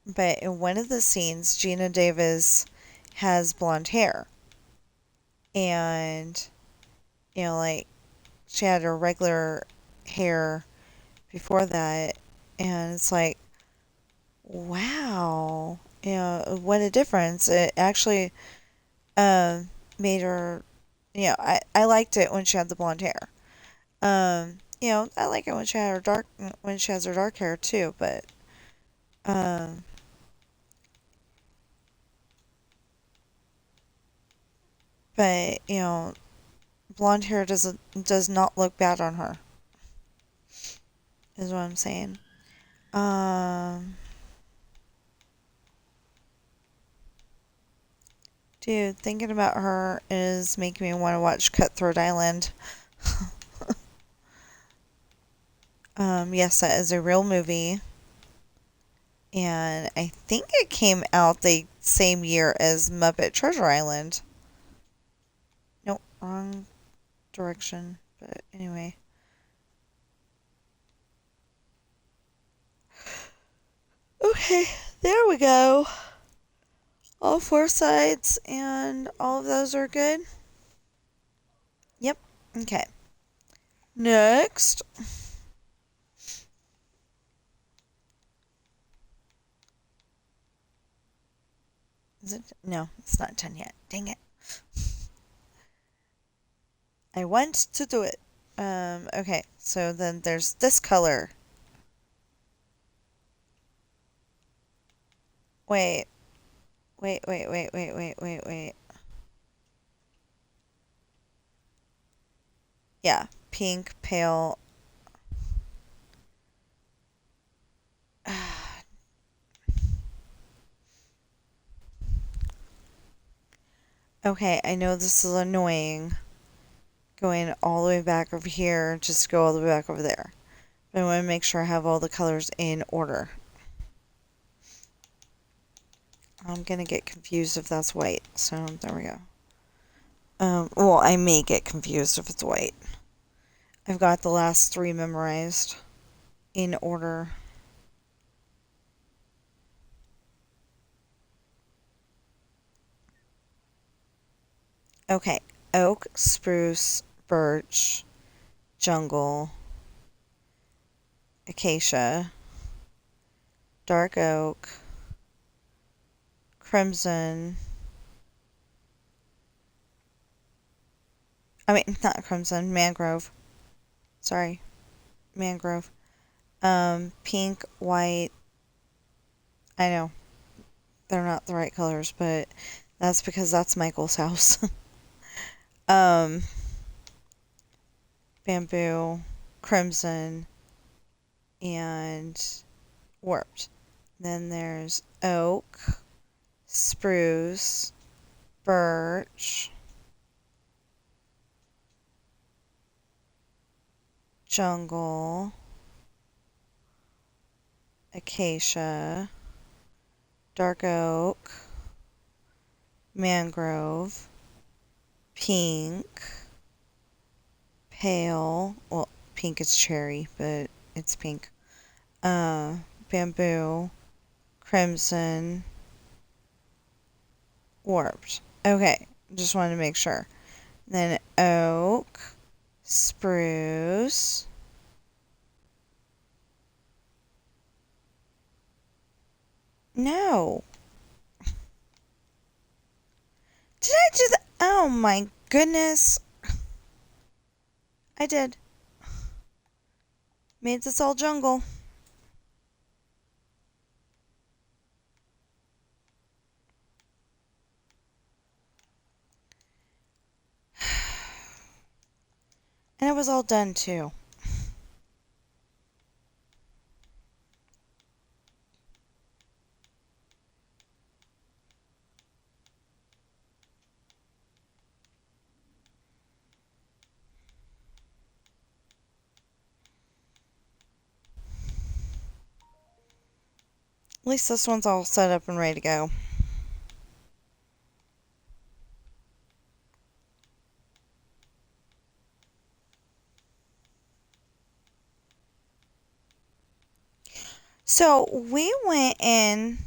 but in one of the scenes, Gina Davis has blonde hair, and like she had her regular hair before that, and it's like, wow, what a difference! It actually made her, I liked it when she had the blonde hair. I like it when she has her dark hair too, um, but blonde hair does not look bad on her, is what I'm saying. Um, Dude, thinking about her is making me want to watch Cutthroat Island. Yes, that is a real movie, and I think it came out the same year as Muppet Treasure Island. Nope, wrong direction. But anyway. Okay, there we go. All four sides, and all of those are good? Yep. Okay. Next. Is it? No, it's not done yet. Dang it. I want to do it. Okay, so then there's this color. Wait. Wait. Yeah, pink, pale. Okay, I know this is annoying. Going all the way back over here, just go all the way back over there. But I want to make sure I have all the colors in order. I'm gonna get confused if that's white, so there we go. Well, I may get confused if it's white. I've got the last three memorized in order. Okay, oak, spruce, birch, jungle, acacia, dark oak, crimson. I mean, not crimson, mangrove. Sorry, mangrove. Pink, white. I know they're not the right colors, but that's because that's Michael's house. um, Bamboo, crimson, and warped. Then there's oak, spruce, birch, jungle, acacia, dark oak, mangrove, pink, pale. Well, pink is cherry, but it's pink. Bamboo, crimson, warped. Okay, just wanted to make sure. Then oak, spruce. No. Did I do that? Oh my goodness. I did. Made this all jungle. And it was all done too. At least this one's all set up and ready to go. So we went in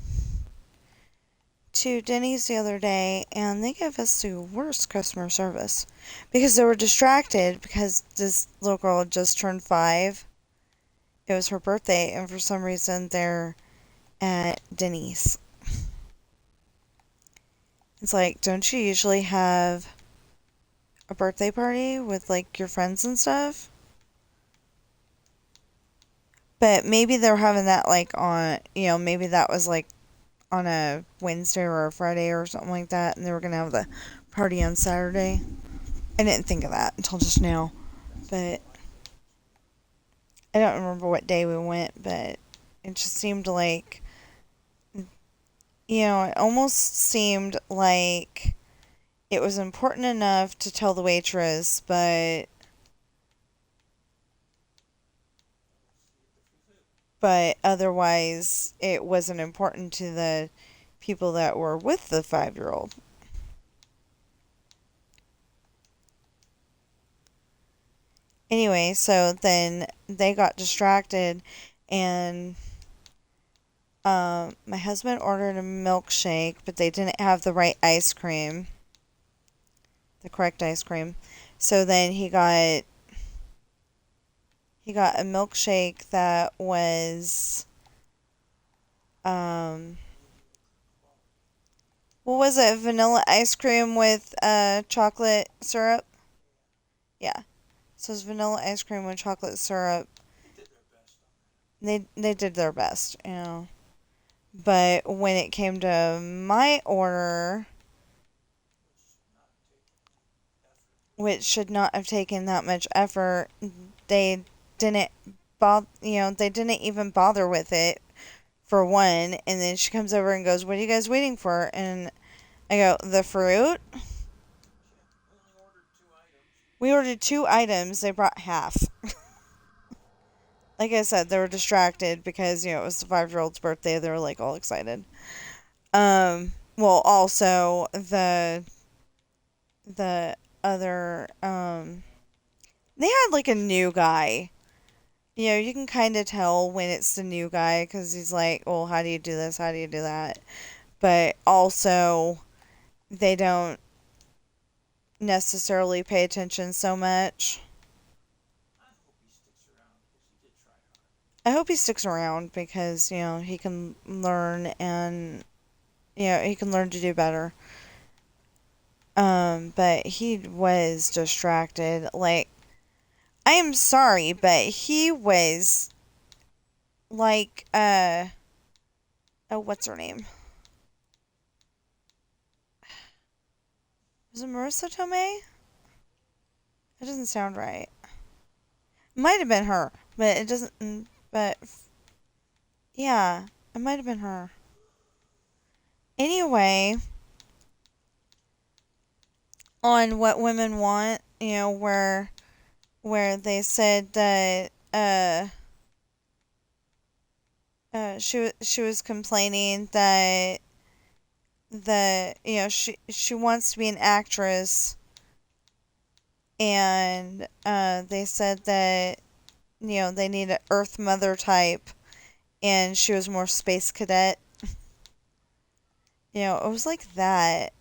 to Denny's the other day and they gave us the worst customer service because they were distracted because this little girl had just turned 5. It was her birthday, and for some reason they're at Denny's. It's like, don't you usually have a birthday party with like your friends and stuff? But maybe they're having that like on, maybe that was like on a Wednesday or a Friday or something like that, and they were gonna have the party on Saturday. I didn't think of that until just now, but I don't remember what day we went, but it just seemed like, it almost seemed like it was important enough to tell the waitress, but otherwise it wasn't important to the people that were with the 5-year-old. Anyway, so then they got distracted, and my husband ordered a milkshake, but they didn't have the right ice cream, the correct ice cream. So then he got a milkshake that was what was it? Vanilla ice cream with chocolate syrup? Yeah. So it's vanilla ice cream with chocolate syrup. They did their best. But when it came to my order, which should not have taken that much effort, they didn't they didn't even bother with it for one, and then she comes over and goes, "What are you guys waiting for?" And I go, "The fruit?" We ordered 2 items. They brought half. Like I said, they were distracted because, it was the 5-year-old's birthday. They were like all excited. Well, also the other they had like a new guy. You can kind of tell when it's the new guy because he's like, "Well, how do you do this? How do you do that?" But also, they don't necessarily pay attention so much. I hope he sticks around because, he can learn and, he can learn to do better. But he was distracted. Like, I am sorry, but he was like, oh, what's her name? Was it Marissa Tomei? It doesn't sound right. It might have been her, but it doesn't, but yeah, it might have been her. Anyway, on What Women Want, where they said that she was complaining that she wants to be an actress, and they said that they need an Earth Mother type, and she was more space cadet. It was like that,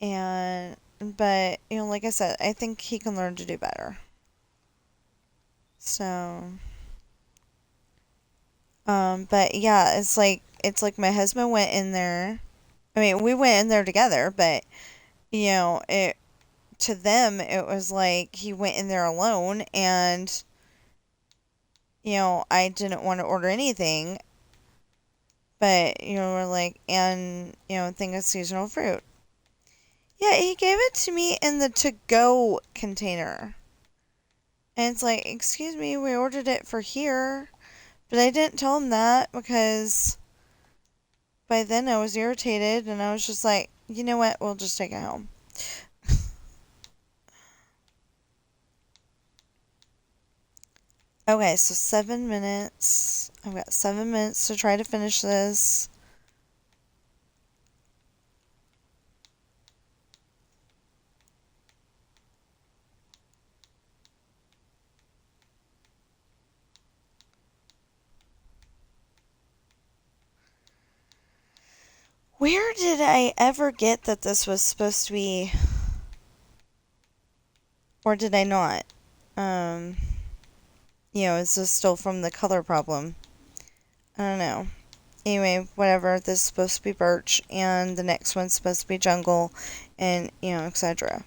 and but like I said, I think he can learn to do better. So, but yeah, it's like my husband went in there. I mean, we went in there together, but it to them it was like he went in there alone, and I didn't want to order anything, but we're like, and thing of seasonal fruit. Yeah, he gave it to me in the to-go container. And it's like, excuse me, we ordered it for here. But I didn't tell him that because by then I was irritated and I was just like, you know what, we'll just take it home. Okay, so 7 minutes. I've got 7 minutes to try to finish this. Where did I ever get that this was supposed to be, or did I not? Um, is this still from the color problem? I don't know. Anyway, whatever. This is supposed to be birch, and the next one's supposed to be jungle, and, etc.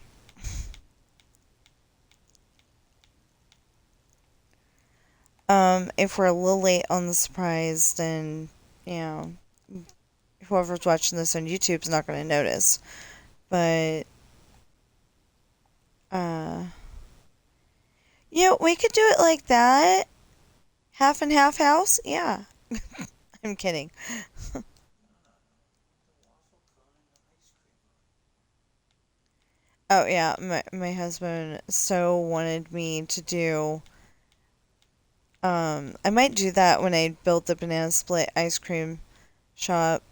If we're a little late on the surprise, then, whoever's watching this on YouTube is not going to notice. But, uh, we could do it like that. Half and half house? Yeah. I'm kidding. Oh, yeah. My husband so wanted me to do. I might do that when I build the banana split ice cream shop.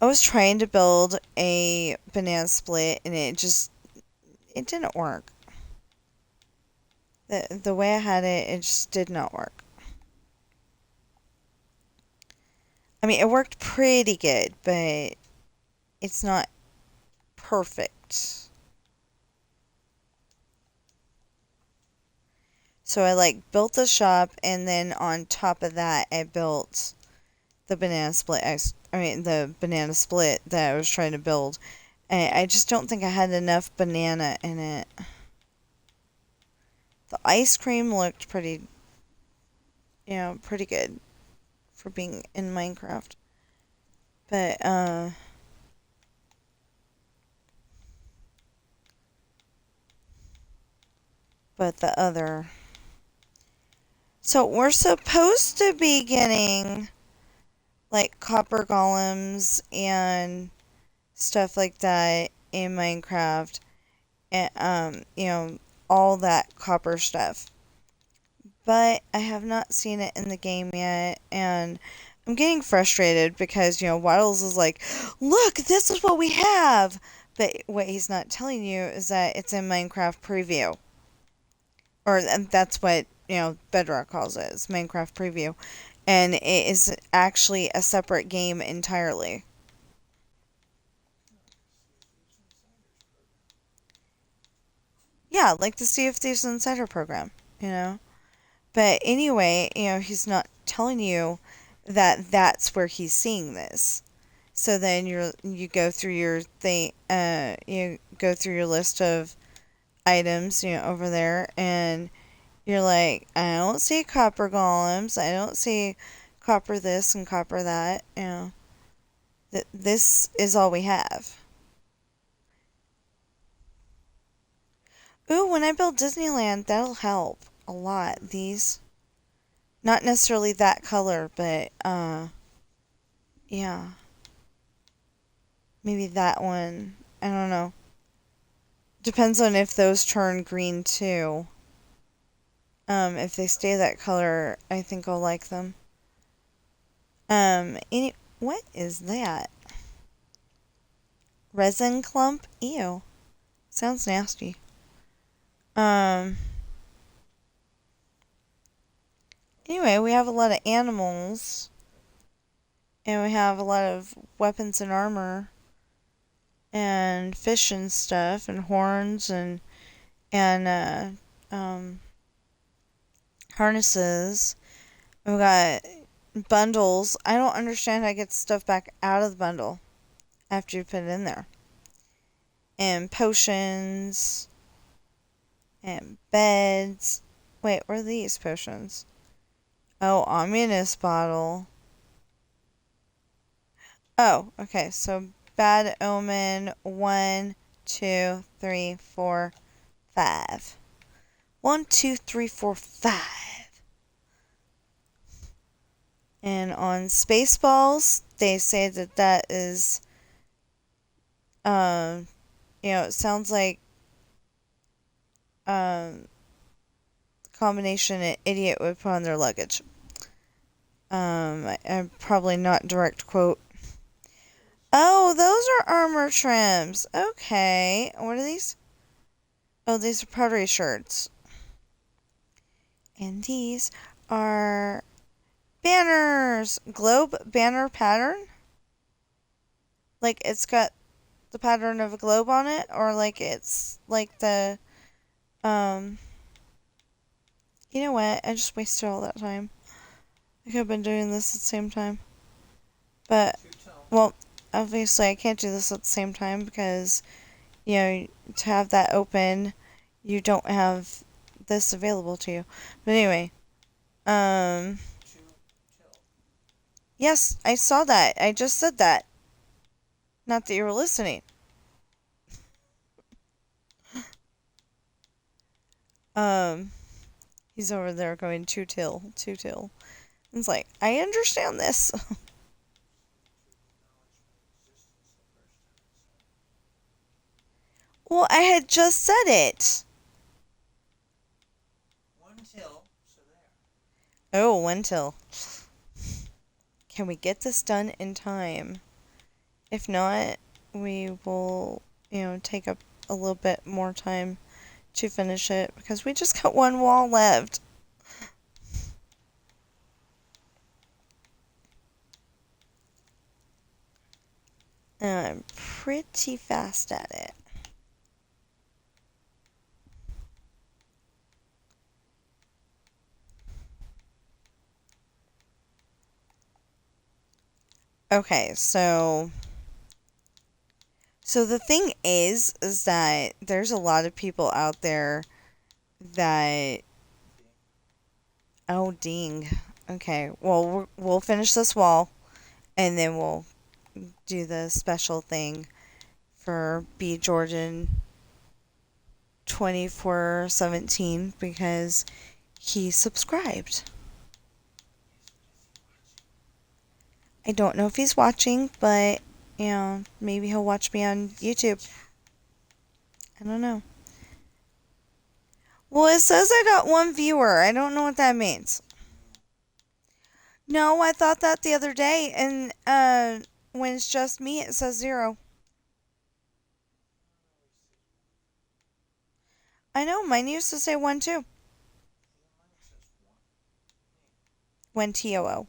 I was trying to build a banana split and it didn't work. The way I had it, it just did not work. I mean, it worked pretty good, but it's not perfect. So I built the shop, and then on top of that, I built the banana split the banana split that I was trying to build. And I just don't think I had enough banana in it. The ice cream looked pretty good for being in Minecraft. But, the other. So we're supposed to be getting, copper golems and stuff like that in Minecraft. And, all that copper stuff. But I have not seen it in the game yet, and I'm getting frustrated because, Waddles is like, look, this is what we have! But what he's not telling you is that it's in Minecraft Preview. Or that's what, Bedrock calls it, it's Minecraft Preview. And it is actually a separate game entirely. Yeah, like the Sea of Thieves Insider program, But anyway, he's not telling you that that's where he's seeing this. So then you go through your thing, you go through your list of items, over there, and you're like, I don't see copper golems, I don't see copper this and copper that, this is all we have. Ooh, when I build Disneyland, that'll help a lot. These, not necessarily that color, but, yeah. Maybe that one. I don't know. Depends on if those turn green too. If they stay that color, I think I'll like them. What is that? Resin clump? Ew. Sounds nasty. Anyway, we have a lot of animals. And we have a lot of weapons and armor. And fish and stuff. And horns and harnesses. We've got bundles. I don't understand how to get stuff back out of the bundle after you put it in there. And potions. And beds. Wait, what are these potions? Oh, ominous bottle. Oh, okay. So bad omen 1, 2, 3, 4, 5. 1, 2, 3, 4, 5. And on Spaceballs, they say that that is, it sounds like combination an idiot would put on their luggage. I'm probably not direct quote. Oh, those are armor trims. Okay. What are these? Oh, these are pottery shirts. And these are banners. Globe banner pattern? Like it's got the pattern of a globe on it? Or like it's like the, you know what? I just wasted all that time. I could have been doing this at the same time. But, well, obviously I can't do this at the same time because, to have that open, you don't have this available to you. But anyway, yes, I saw that. I just said that. Not that you were listening. He's over there going two till. It's like, I understand this. Well, I had just said it. 1 till, so there. Oh, 1 till. Can we get this done in time? If not, we will, take up a little bit more time to finish it because we just got one wall left. And I'm pretty fast at it. Okay, so the thing is that there's a lot of people out there that, oh ding. Okay, well we'll finish this wall and then we'll do the special thing for B Jordan 2417 because he subscribed. I don't know if he's watching, but maybe he'll watch me on YouTube. I don't know. Well, it says I got 1 viewer. I don't know what that means. No, I thought that the other day, and when it's just me, it says 0. I know, mine used to say 1 too. 1 TOO.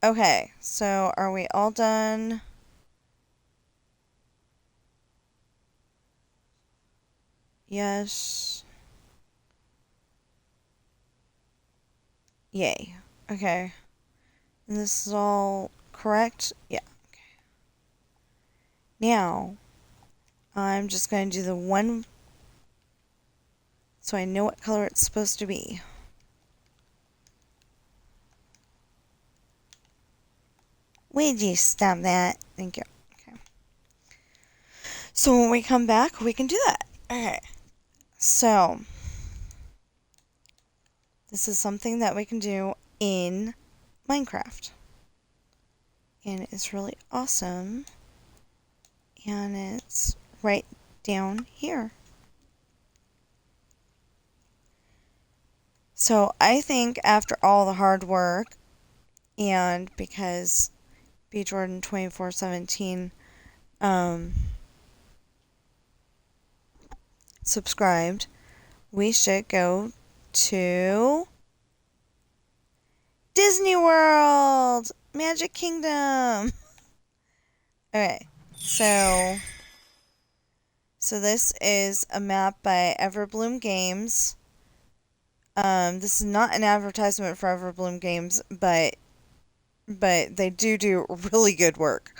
Okay, so are we all done? Yes. Yay. Okay. And this is all correct? Yeah. Okay. Now, I'm just going to do the one so I know what color it's supposed to be. Would you stop that? Thank you. Okay. So when we come back, we can do that. Okay. So, this is something that we can do in Minecraft. And it's really awesome. And it's right down here. So I think after all the hard work, and because B Jordan 2417 subscribed, we should go to Disney World! Magic Kingdom! Okay, so this is a map by Everbloom Games. This is not an advertisement for Everbloom Games, but they do really good work.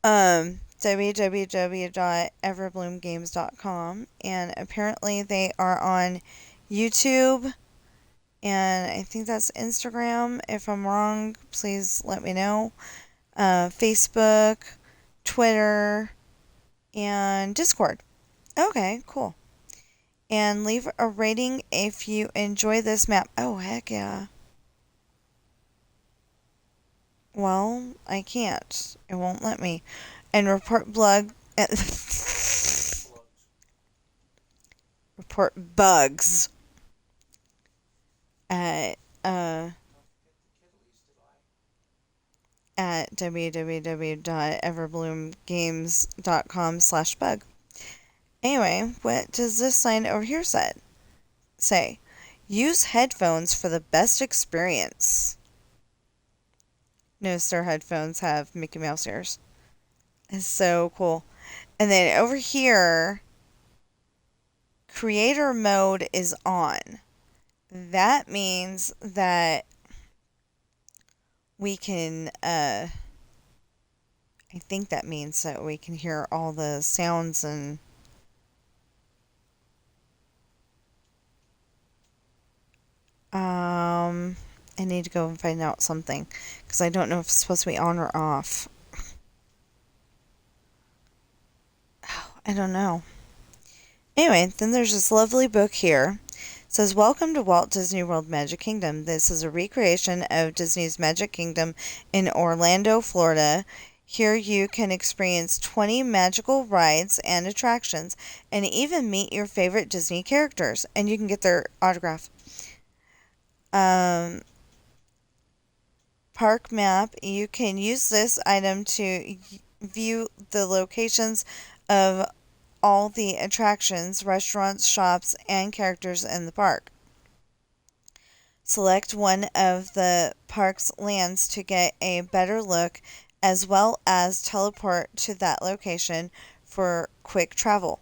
www.everbloomgames.com, and apparently they are on YouTube And I think that's Instagram. If I'm wrong, please let me know. Facebook, Twitter, and Discord. Okay, cool. And leave a rating if you enjoy this map. Oh, heck yeah. Well, I can't. It won't let me. And report blug. Report bugs at at www.everbloomgames.com/bug. Anyway, what does this sign over here say? Use headphones for the best experience. Notice their headphones have Mickey Mouse ears. It's so cool. And then over here, creator mode is on. That means that we can, I think that means that we can hear all the sounds and I need to go and find out something because I don't know if it's supposed to be on or off. Oh, I don't know. Anyway, then there's this lovely book here. It says, Welcome to Walt Disney World Magic Kingdom. This is a recreation of Disney's Magic Kingdom in Orlando, Florida. Here you can experience 20 magical rides and attractions and even meet your favorite Disney characters. And you can get their autograph. Park map. You can use this item to view the locations of all the attractions, restaurants, shops, and characters in the park. Select one of the park's lands to get a better look, as well as teleport to that location for quick travel.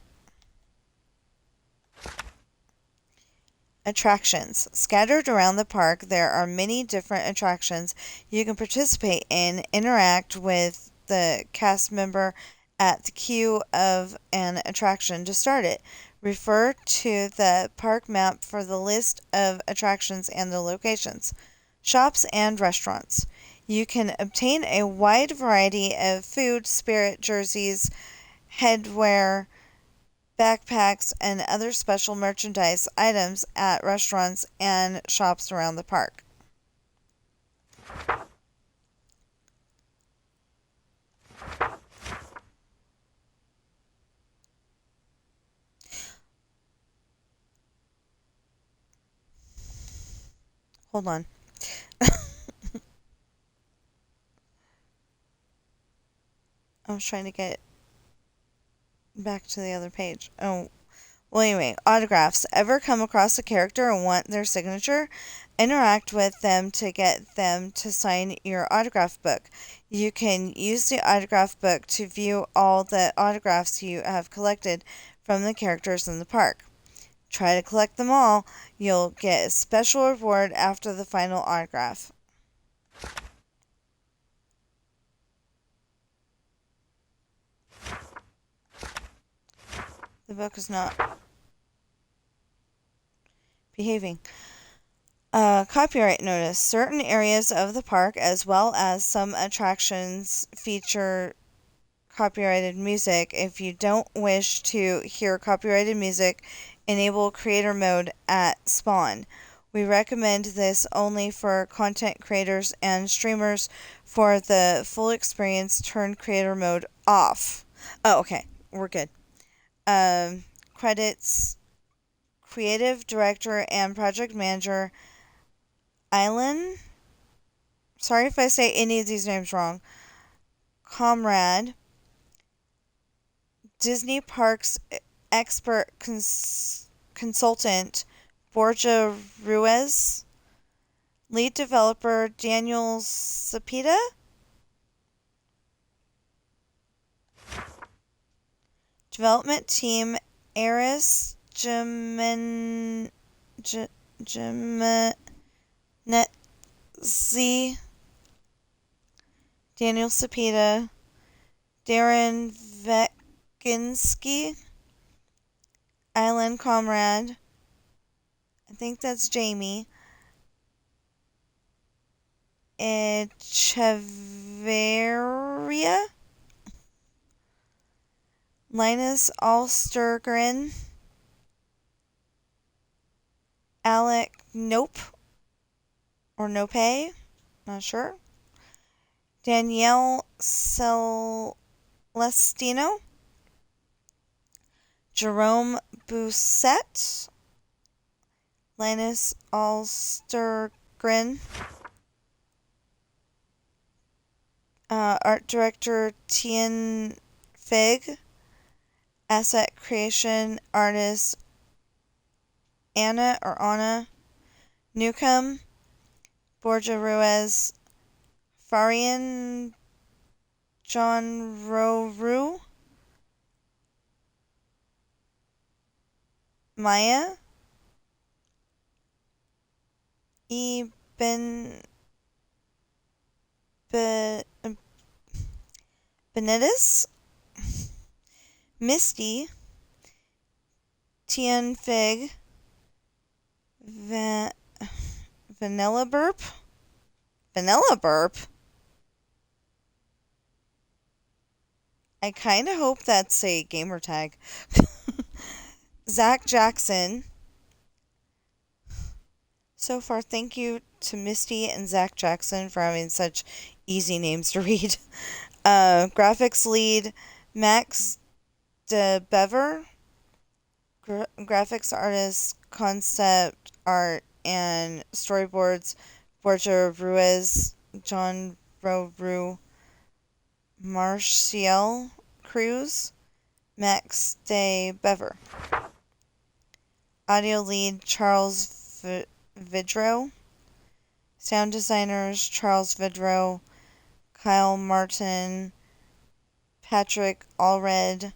Attractions. Scattered around the park, there are many different attractions you can participate in. Interact with the cast member at the queue of an attraction to start it. Refer to the park map for the list of attractions and the locations. Shops and restaurants. You can obtain a wide variety of food, spirit, jerseys, headwear, backpacks, and other special merchandise items at restaurants and shops around the park. Hold on. I was trying to get back to the other page. Oh, well, anyway, autographs. Ever come across a character and want their signature? Interact with them to get them to sign your autograph book. You can use the autograph book to view all the autographs you have collected from the characters in the park. Try to collect them all. You'll get a special reward after the final autograph. The book is not behaving. Copyright notice. Certain areas of the park, as well as some attractions, feature copyrighted music. If you don't wish to hear copyrighted music, enable creator mode at spawn. We recommend this only for content creators and streamers. For the full experience, turn creator mode off. Oh, okay. We're good. Credits. Creative director and project manager Island. Sorry if I say any of these names wrong. Comrade. Disney Parks expert consultant Borja Ruiz. Lead developer Daniel Cepeda. Development team Eris Jimenez. Z. Daniel Cepeda, Darren Vetkinski, Island Comrade, I think that's Jamie, Echeverria, Linus Alstergren, Alec Nope or Nope, not sure. Danielle Celestino, Jerome Bousset, Linus Alstergren, art director Tien Fig, asset creation artist Anna Newcomb, Borja Ruiz, Farian John Roru, Maya, E. Benitez, Misty, Tien Fig, Vanilla Burp? Vanilla Burp? I kind of hope that's a gamer tag. Zach Jackson. So far, thank you to Misty and Zach Jackson for having such easy names to read. Graphics lead Max DeBever. Graphics artist, concept art, and storyboards Borja Ruiz, John Roru, Marcial Cruz, Max DeBever. Audio lead Charles Vidro. Sound designers Charles Vidro, Kyle Martin, Patrick Allred.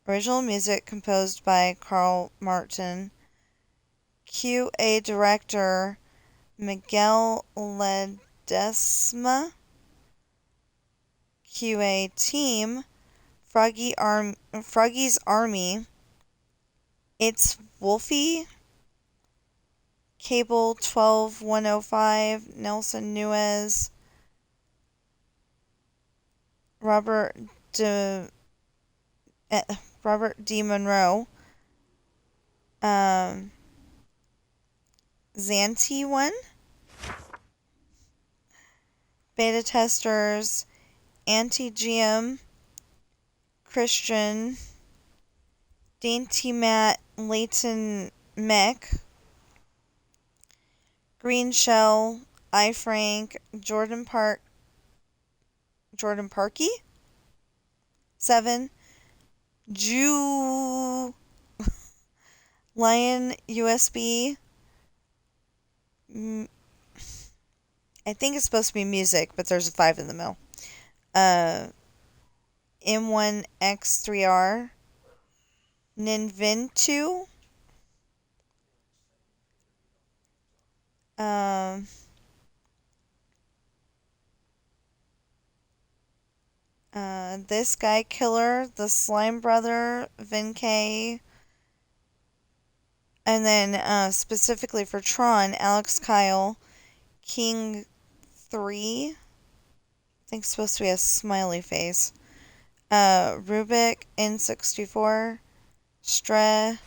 Original music composed by Carl Martin. QA director Miguel Ledesma. QA team Froggy's Army. It's Wolfie. Cable 12105, Nelson Nuez, Robert D. Monroe, Zanti one, beta testers, Anti-GM, Christian, Dainty Matt, Leighton Mech, Green Shell, iFrank, Jordan Parkey, 7, Jew, Lion USB, I think it's supposed to be music, but there's a 5 in the middle. M1X3R, Ninventu, This Guy Killer, The Slime Brother, Vinkay, and then specifically for Tron, Alex Kyle, King 3, I think it's supposed to be a smiley face, Rubik, N64, Stre,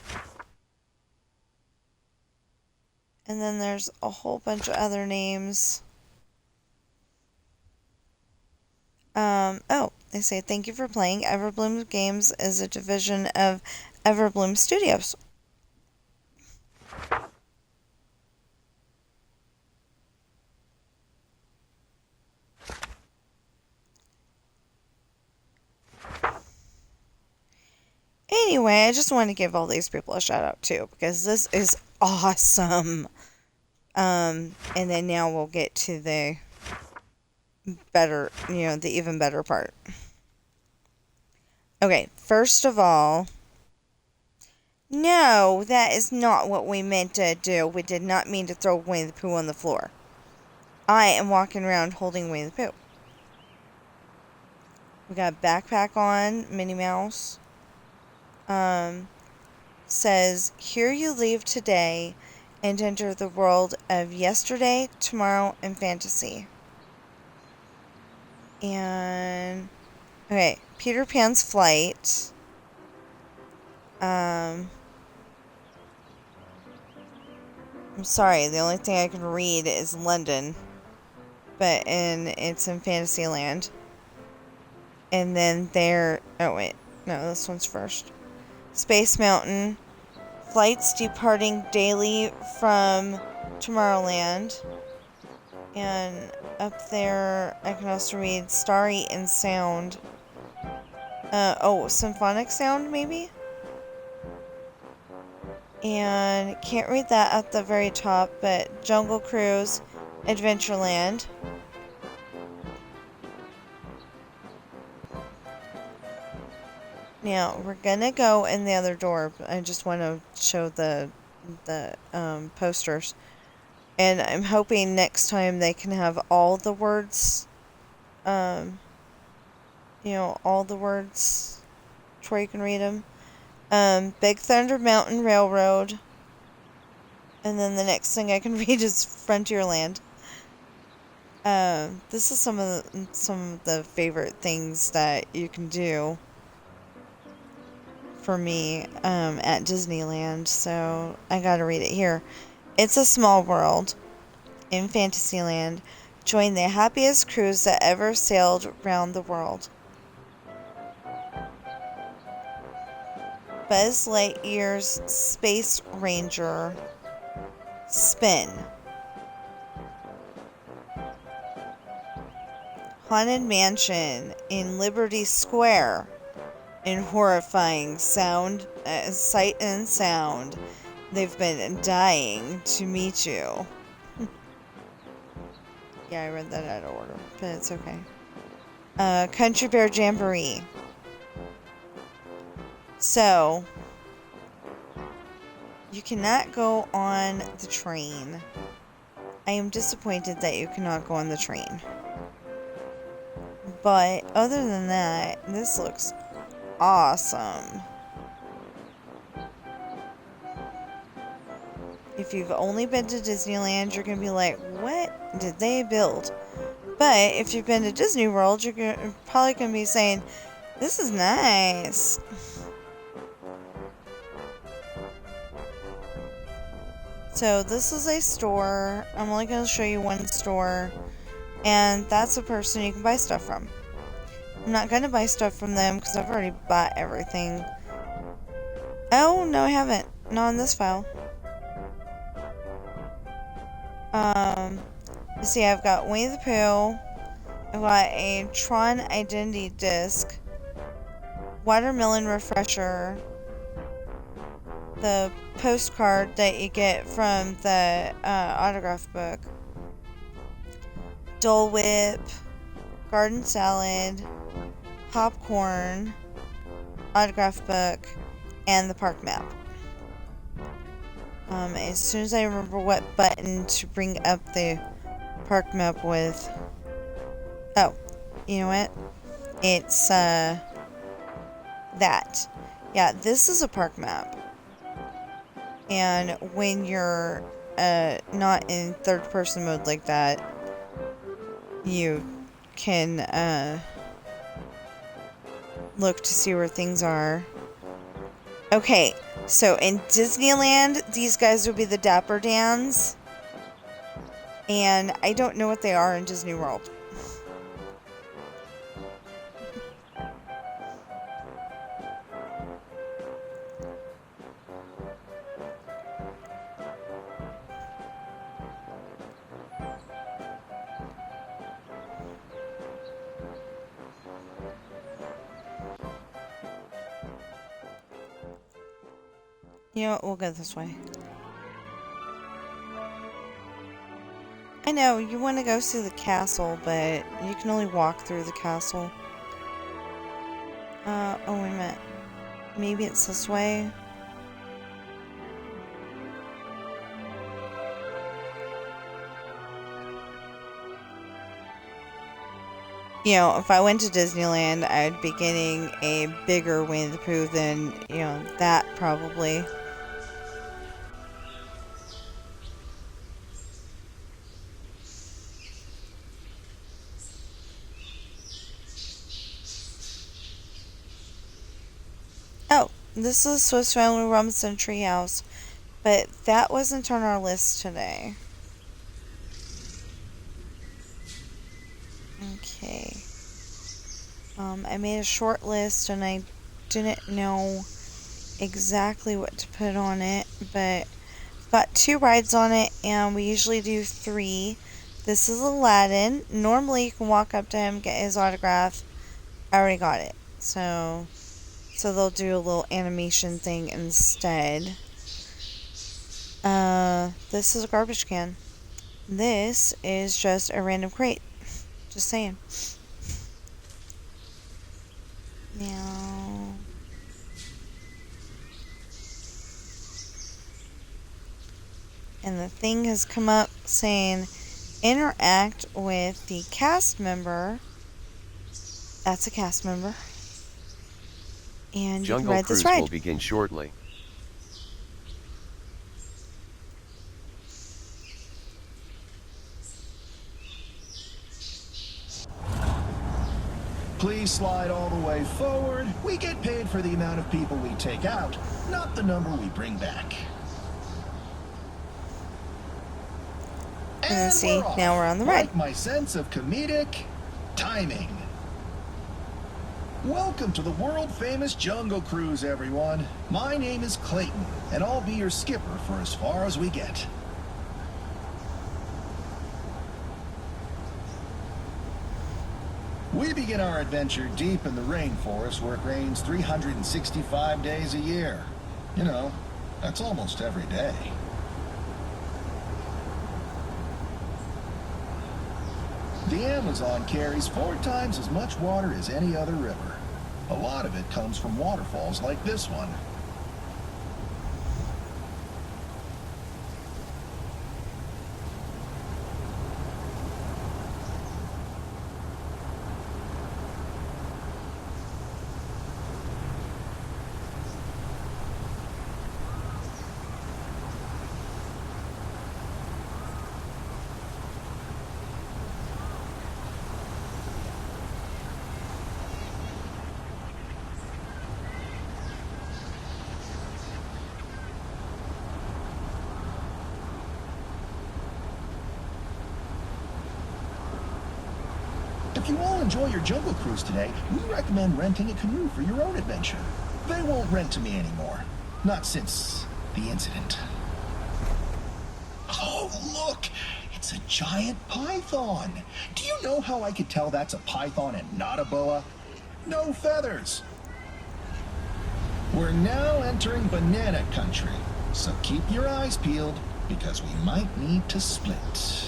and then there's a whole bunch of other names. They say, thank you for playing. Everbloom Games is a division of Everbloom Studios. Anyway, I just want to give all these people a shout out too, because this is awesome. And then now we'll get to the better, the even better part. Okay, first of all, no, that is not what we meant to do. We did not mean to throw Winnie the Pooh on the floor. I am walking around holding Winnie the Pooh. We got a backpack on, Minnie Mouse. Says, here you leave today and enter the world of yesterday, tomorrow, and fantasy. And okay, Peter Pan's Flight. I'm sorry, the only thing I can read is London, but it's in Fantasyland. And then oh wait, no, this one's first. Space Mountain. Flights departing daily from Tomorrowland. And up there, I can also read Starry and Sound. Symphonic Sound, maybe? And can't read that at the very top, but Jungle Cruise, Adventureland. Now, we're gonna go in the other door, but I just want to show the posters. And I'm hoping next time they can have all the words, all the words to where you can read them. Big Thunder Mountain Railroad. And then the next thing I can read is Frontierland. This is some of the favorite things that you can do for me at Disneyland, so I gotta read it here. It's a small world in Fantasyland. Join the happiest cruise that ever sailed round the world. Buzz Lightyear's Space Ranger Spin. Haunted Mansion in Liberty Square. In horrifying sight and sound. They've been dying to meet you. Yeah, I read that out of order, but it's okay. Country Bear Jamboree. So, you cannot go on the train. I am disappointed that you cannot go on the train. But, other than that, this looks awesome. If you've only been to Disneyland, you're going to be like, what did they build? But if you've been to Disney World, you're probably going to be saying, this is nice. So this is a store. I'm only going to show you one store. And that's a person you can buy stuff from. I'm not going to buy stuff from them because I've already bought everything. Oh, no, I haven't. Not in this file. You see, I've got Winnie the Pooh. I've got a Tron Identity Disc. Watermelon Refresher. The postcard that you get from the autograph book. Dole Whip. Garden Salad. Popcorn. Autograph book. And the park map. As soon as I remember what button to bring up the park map with. Oh, you know what? It's, that. Yeah, this is a park map. And when you're, not in third-person mode like that, you can, look to see where things are. Okay, so in Disneyland, these guys would be the Dapper Dans. And I don't know what they are in Disney World. You know what, we'll go this way. I know, you want to go see the castle, but you can only walk through the castle. Oh wait a minute. Maybe it's this way? You know, if I went to Disneyland, I'd be getting a bigger Winnie the Pooh than, that probably. this is Swiss Family Robinson Treehouse, but that wasn't on our list today. Okay. I made a short list and I didn't know exactly what to put on it, but I've got 2 rides on it and we usually do 3. This is Aladdin. Normally you can walk up to him, get his autograph. I already got it. So they'll do a little animation thing instead. This is a garbage can. This is just a random crate. Just saying. Now, and the thing has come up saying interact with the cast member. That's a cast member. And you can Jungle ride this Cruise will ride. begin shortly. Please slide all the way forward. We get paid for the amount of people we take out, not the number we bring back. And see, we're off. now we're on the ride. Like my sense of comedic timing. Welcome to the world-famous Jungle Cruise, everyone. My name is Clayton, and I'll be your skipper for as far as we get. We begin our adventure deep in the rainforest where it rains 365 days a year. You know, that's almost every day. The Amazon carries 4 times as much water as any other river. A lot of it comes from waterfalls like this one. If you all enjoy your Jungle Cruise today, we recommend renting a canoe for your own adventure. They won't rent to me anymore. Not since the incident. Oh, look! It's a giant python. Do you know how I could tell that's a python and not a boa? No feathers. We're now entering banana country, so keep your eyes peeled because we might need to split.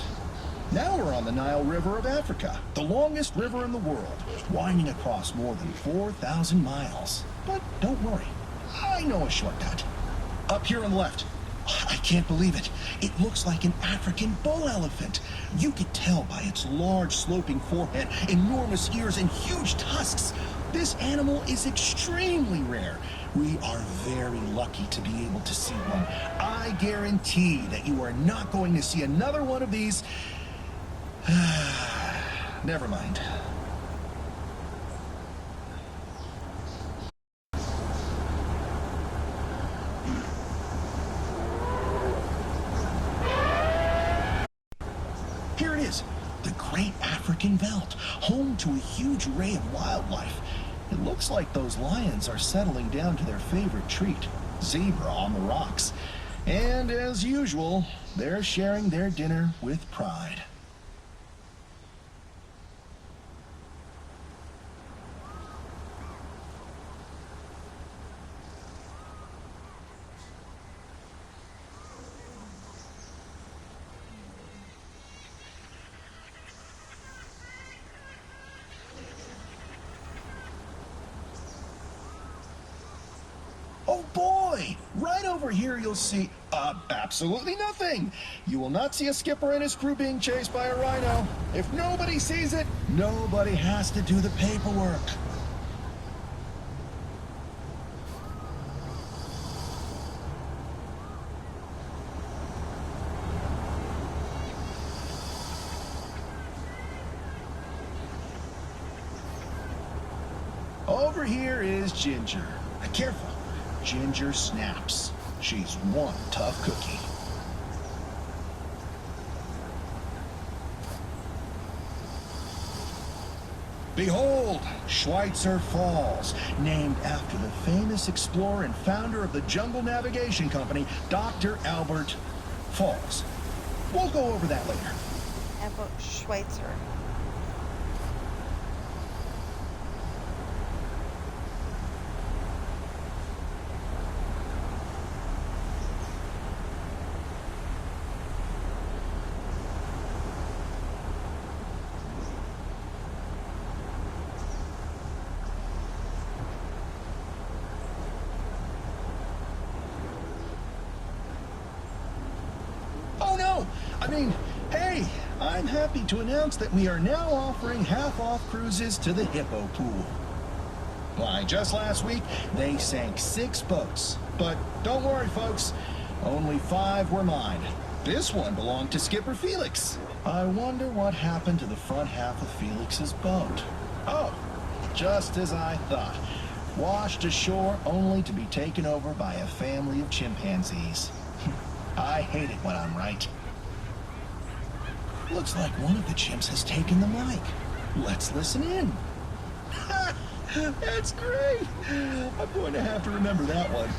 Now we're on the Nile River of Africa, the longest river in the world, winding across more than 4,000 miles. But don't worry, I know a shortcut. Up here on the left. I can't believe it. It looks like an African bull elephant. You could tell by its large sloping forehead, enormous ears, and huge tusks. This animal is extremely rare. We are very lucky to be able to see one. I guarantee that you are not going to see another one of these. Never mind. Here it is, the Great African Veldt, home to a huge array of wildlife. It looks like those lions are settling down to their favorite treat, zebra on the rocks. And as usual, they're sharing their dinner with pride. Oh boy! Right over here you'll see, absolutely nothing! You will not see a skipper and his crew being chased by a rhino. If nobody sees it, nobody has to do the paperwork. Over here is Ginger. Careful. Ginger Snaps. She's one tough cookie. Behold, Schweitzer Falls, named after the famous explorer and founder of the Jungle Navigation Company, Dr. Albert Falls. We'll go over that later. About Schweitzer. Oh no! Hey, I'm happy to announce that we are now offering half-off cruises to the Hippo Pool. Why, just last week, they sank 6 boats. But don't worry, folks, only 5 were mine. This one belonged to Skipper Felix. I wonder what happened to the front half of Felix's boat. Oh, just as I thought. Washed ashore only to be taken over by a family of chimpanzees. I hate it when I'm right. Looks like one of the chimps has taken the mic. Let's listen in. That's great. I'm going to have to remember that one.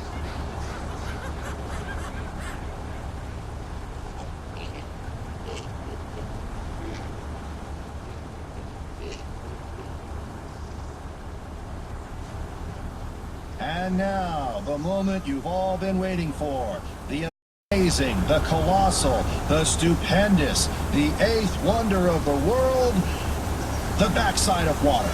And now, the moment you've all been waiting for. The amazing, the colossal, the stupendous, the 8th wonder of the world, the backside of water.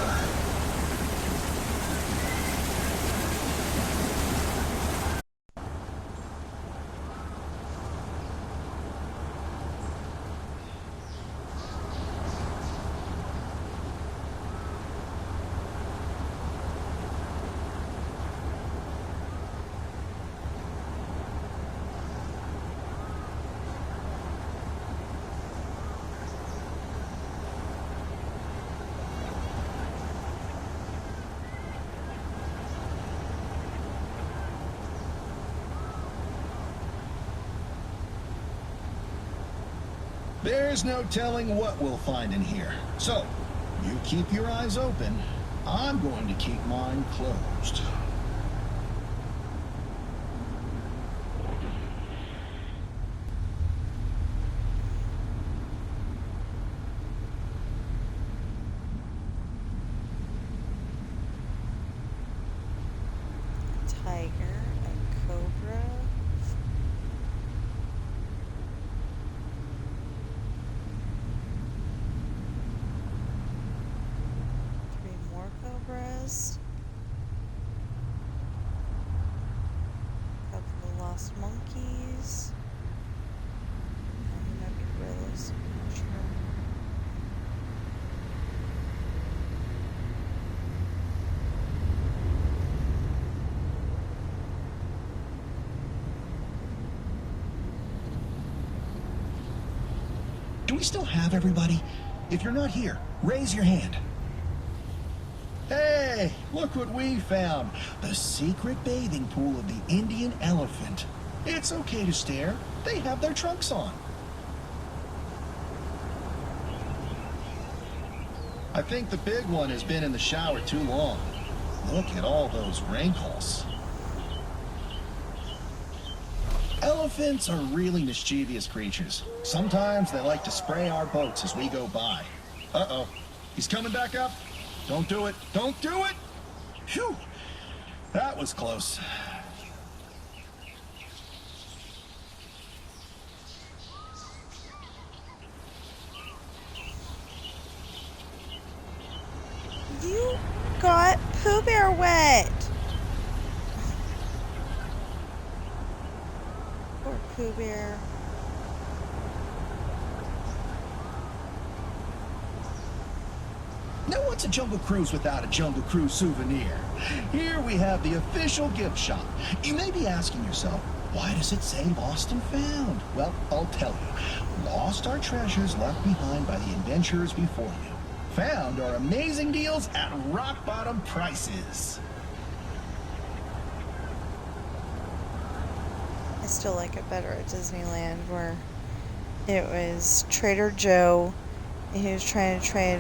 There's no telling what we'll find in here. So, you keep your eyes open. I'm going to keep mine closed. Tiger, a cobra. Cobras. Couple of lost monkeys. Might be gorillas. Not sure. Do we still have everybody? If you're not here, raise your hand. Hey, look what we found. The secret bathing pool of the Indian elephant. It's okay to stare. They have their trunks on. I think the big one has been in the shower too long. Look at all those wrinkles. Elephants are really mischievous creatures. Sometimes they like to spray our boats as we go by. Uh-oh, he's coming back up. Don't do it. Don't do it! Phew! That was close. You got Pooh Bear wet! Poor Pooh Bear. Now what's a Jungle Cruise without a Jungle Cruise souvenir? Here we have the official gift shop. You may be asking yourself, why does it say lost and found? Well, I'll tell you. Lost are treasures left behind by the adventurers before you. Found are amazing deals at rock-bottom prices. still like it better at Disneyland, where it was Trader Joe, and he was trying to trade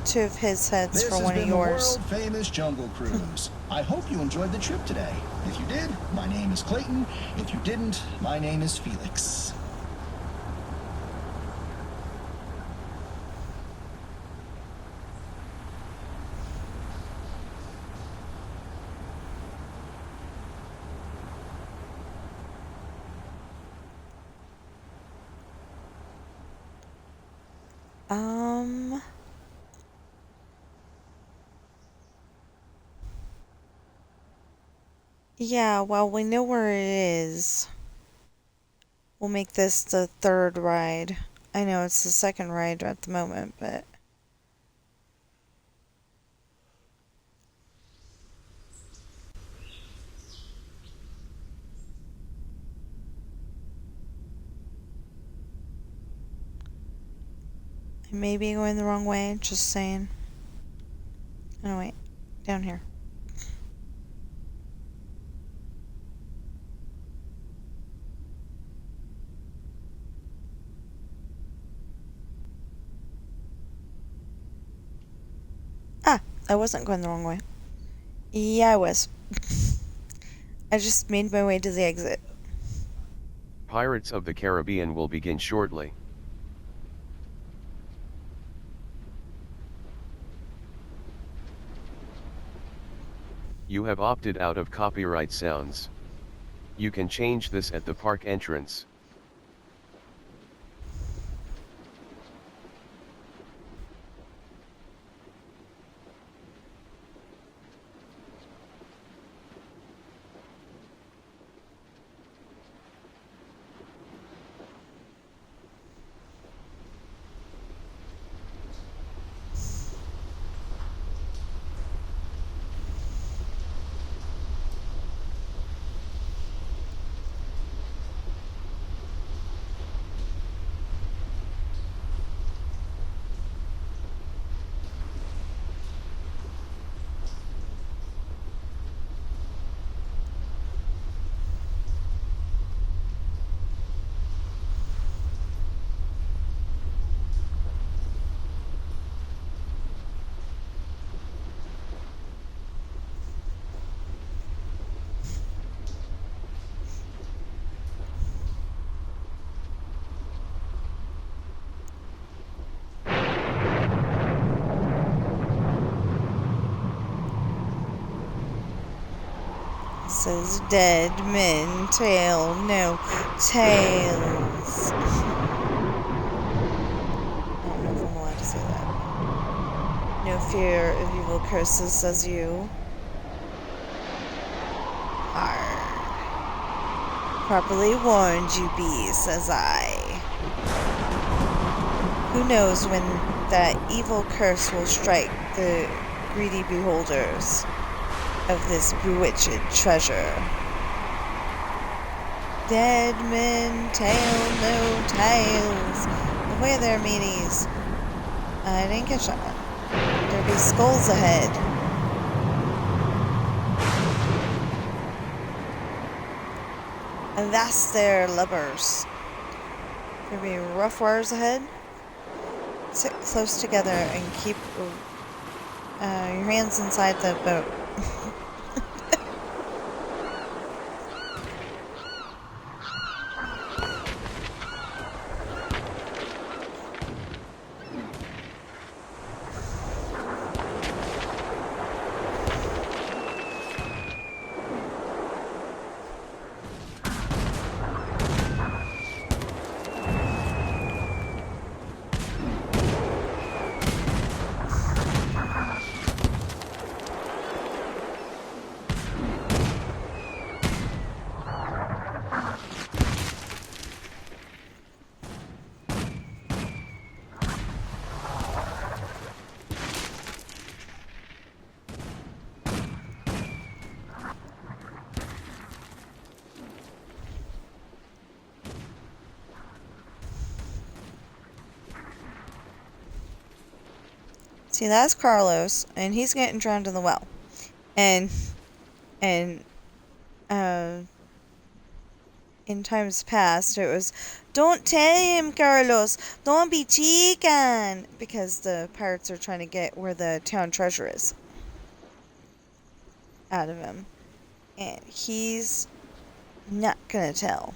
two of his heads This for has one of been the yours. world-famous Jungle Cruise. I hope you enjoyed the trip today. If you did, my name is Clayton. If you didn't, my name is Felix. Yeah, well, we know where it is. We'll make this the third ride. I know it's the second ride at the moment, but... I may be going the wrong way, just saying. Oh, wait. Down here. Ah, I wasn't going the wrong way. Yeah, I was. I just made my way to the exit. Pirates of the Caribbean will begin shortly. You have opted out of copyright sounds. You can change this at the park entrance. Says dead men tell no tales. I don't know if I'm allowed to say that. No fear of evil curses, says you. Arr. Properly warned you be, says I. Who knows when that evil curse will strike the greedy beholders of this bewitched treasure. Dead men tell no tales. Ahoy there, meaties. I didn't catch that one. There be skulls ahead. And that's their lubbers. There be rough wires ahead. Sit close together and keep your hands inside the boat. See, that's Carlos, and he's getting drowned in the well. And in times past, it was, "Don't tell him, Carlos! Don't be chican!" Because the pirates are trying to get where the town treasure is out of him. And he's not gonna tell.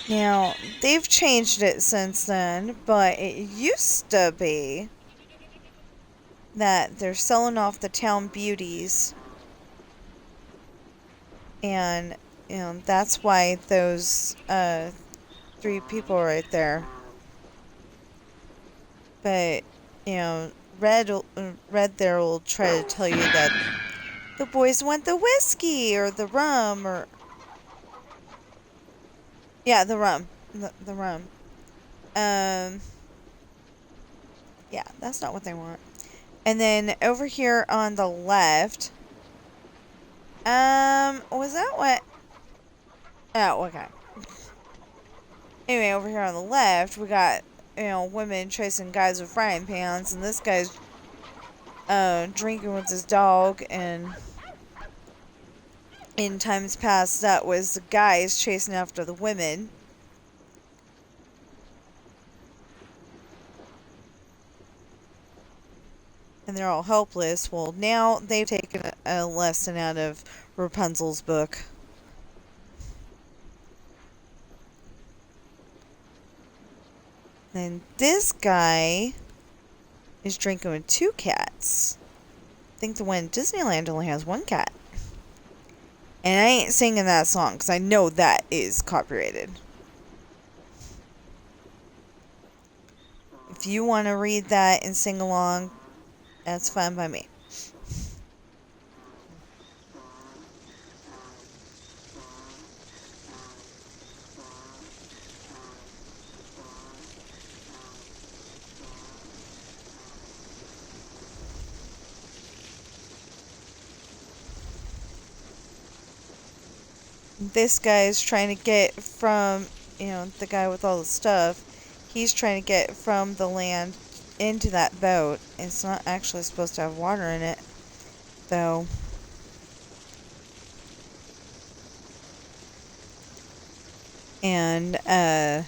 Now, they've changed it since then, but it used to be that they're selling off the town beauties. And, that's why those, 3 people right there. But, Red there will try to tell you that the boys want the whiskey or the rum or... Yeah, the rum. The rum. Yeah, that's not what they want. And then over here on the left... was that what... Oh, okay. Anyway, over here on the left, we got, women chasing guys with frying pans, and this guy's, drinking with his dog, and in times past, that was the guys chasing after the women. And they're all helpless. Well, now they've taken a lesson out of Rapunzel's book. And this guy is drinking with 2 cats. I think the one in Disneyland only has 1 cat. And I ain't singing that song because I know that is copyrighted. If you want to read that and sing along, that's fine by me. This guy's trying to get from, the guy with all the stuff. He's trying to get from the land into that boat. It's not actually supposed to have water in it, though. And, I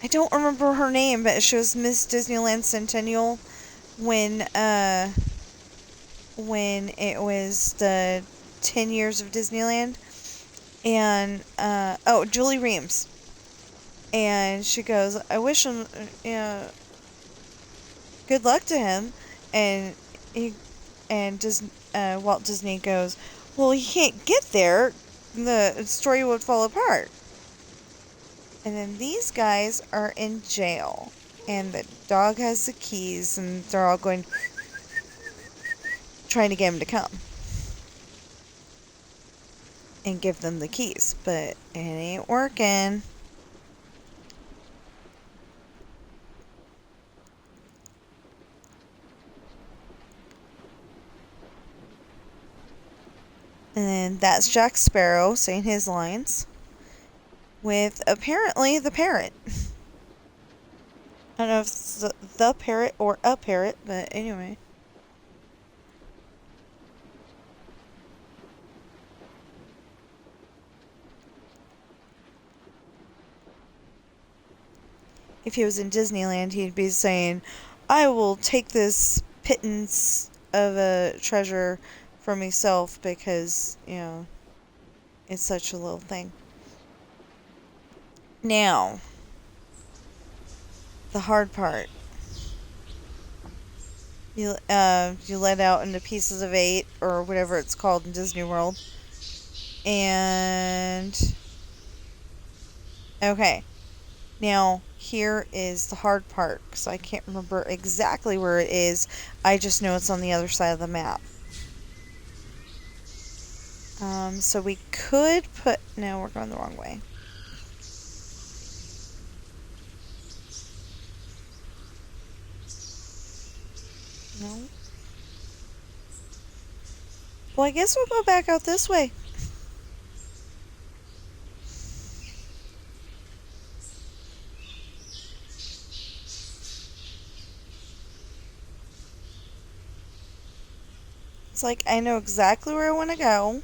don't remember her name, but she was Miss Disneyland Centennial when it was the 10 years of Disneyland. And, Julie Reams. And she goes, "I wish him, good luck to him." And Walt Disney goes, "Well, he can't get there. The story would fall apart." And then these guys are in jail. And the dog has the keys, and they're all going... trying to get him to come and give them the keys, but it ain't working. And then that's Jack Sparrow saying his lines with apparently the parrot. I don't know if it's the parrot or a parrot, but anyway. If he was in Disneyland, he'd be saying, "I will take this pittance of a treasure for myself because, it's such a little thing." Now, the hard part. You let out into pieces of 8, or whatever it's called in Disney World. And... okay. Now, here is the hard part, because I can't remember exactly where it is. I just know it's on the other side of the map. So we could put... no, we're going the wrong way. No. Well, I guess we'll go back out this way. Looks like I know exactly where I want to go.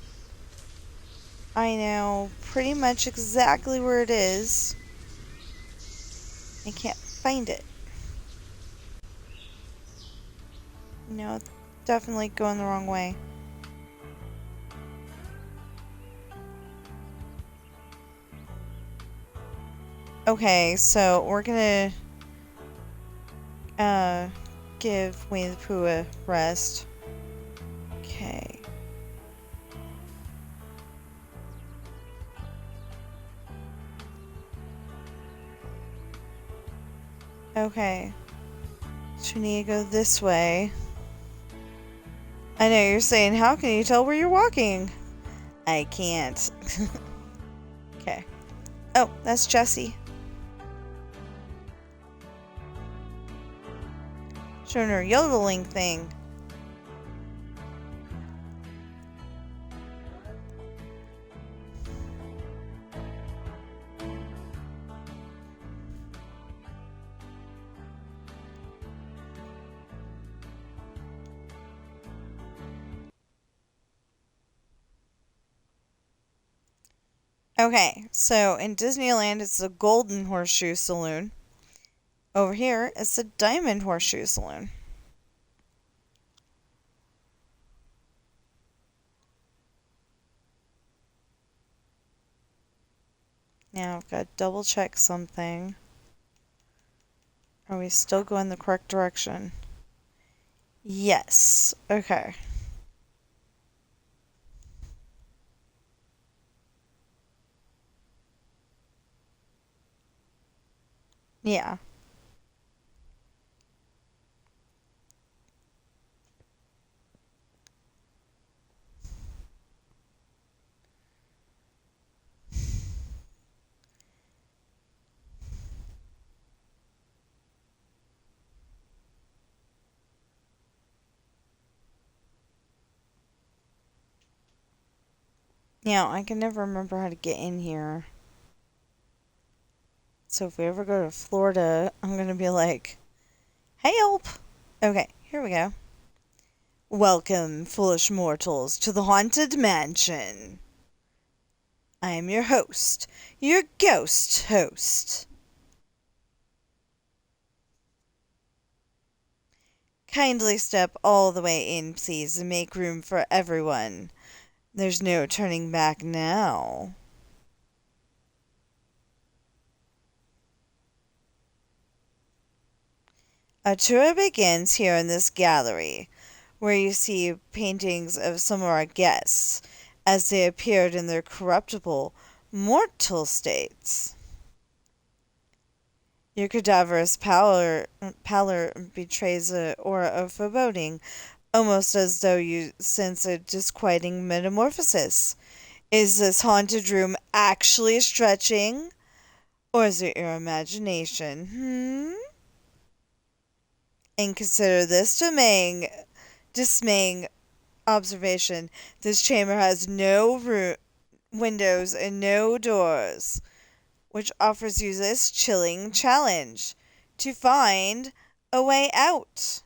I know pretty much exactly where it is. I can't find it. No, it's definitely going the wrong way. Okay, so we're gonna give Winnie the Pooh a rest. Okay. Okay. So we need to go this way. I know you're saying, how can you tell where you're walking? I can't. Okay. Oh, that's Jessie. Showing her yodeling thing. Okay, so in Disneyland, it's the Golden Horseshoe Saloon. Over here, it's the Diamond Horseshoe Saloon. Now I've got to double check something. Are we still going the correct direction? Yes. Okay. Yeah. Now, I can never remember how to get in here. So if we ever go to Florida, I'm going to be like, help! Okay, here we go. Welcome, foolish mortals, to the Haunted Mansion. I am your host, your ghost host. Kindly step all the way in, please, and make room for everyone. There's no turning back now. Our tour begins here in this gallery, where you see paintings of some of our guests, as they appeared in their corruptible, mortal states. Your cadaverous pallor betrays an aura of foreboding, almost as though you sense a disquieting metamorphosis. Is this haunted room actually stretching? Or is it your imagination? And consider this dismaying observation. This chamber has no windows and no doors, which offers you this chilling challenge to find a way out.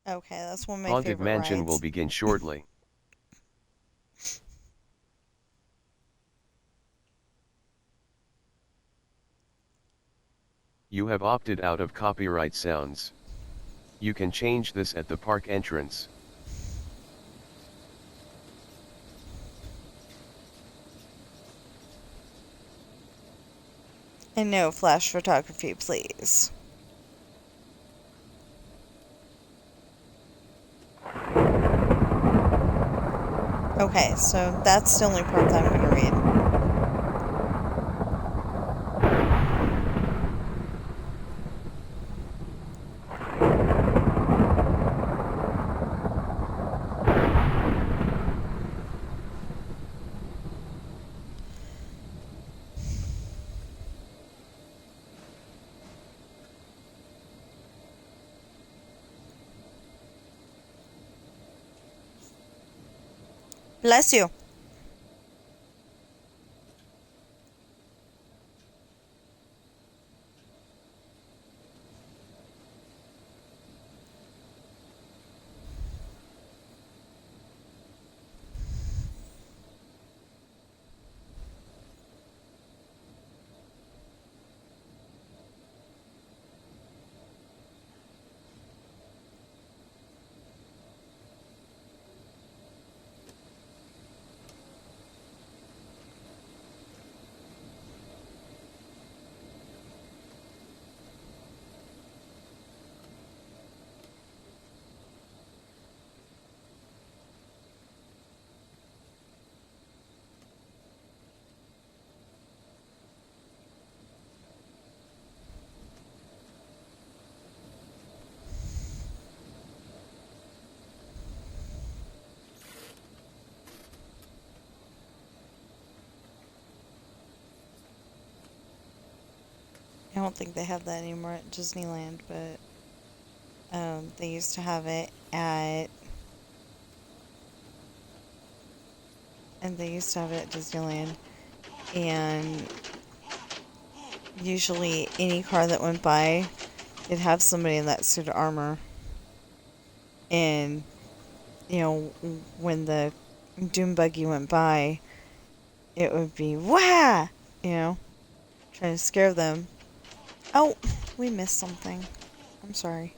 Okay, that's one of my Haunted favorite Mansion rides. will begin shortly. You have opted out of copyright sounds. You can change this at the park entrance. And no flash photography, please. Okay, so that's the only part that I'm going to read. Bless you. I don't think they have that anymore at Disneyland, but they used to have it at Disneyland, and usually any car that went by, it'd have somebody in that suit of armor, and you know, when the doom buggy went by, it would be wah, you know, trying to scare them. Oh, we missed something. I'm sorry.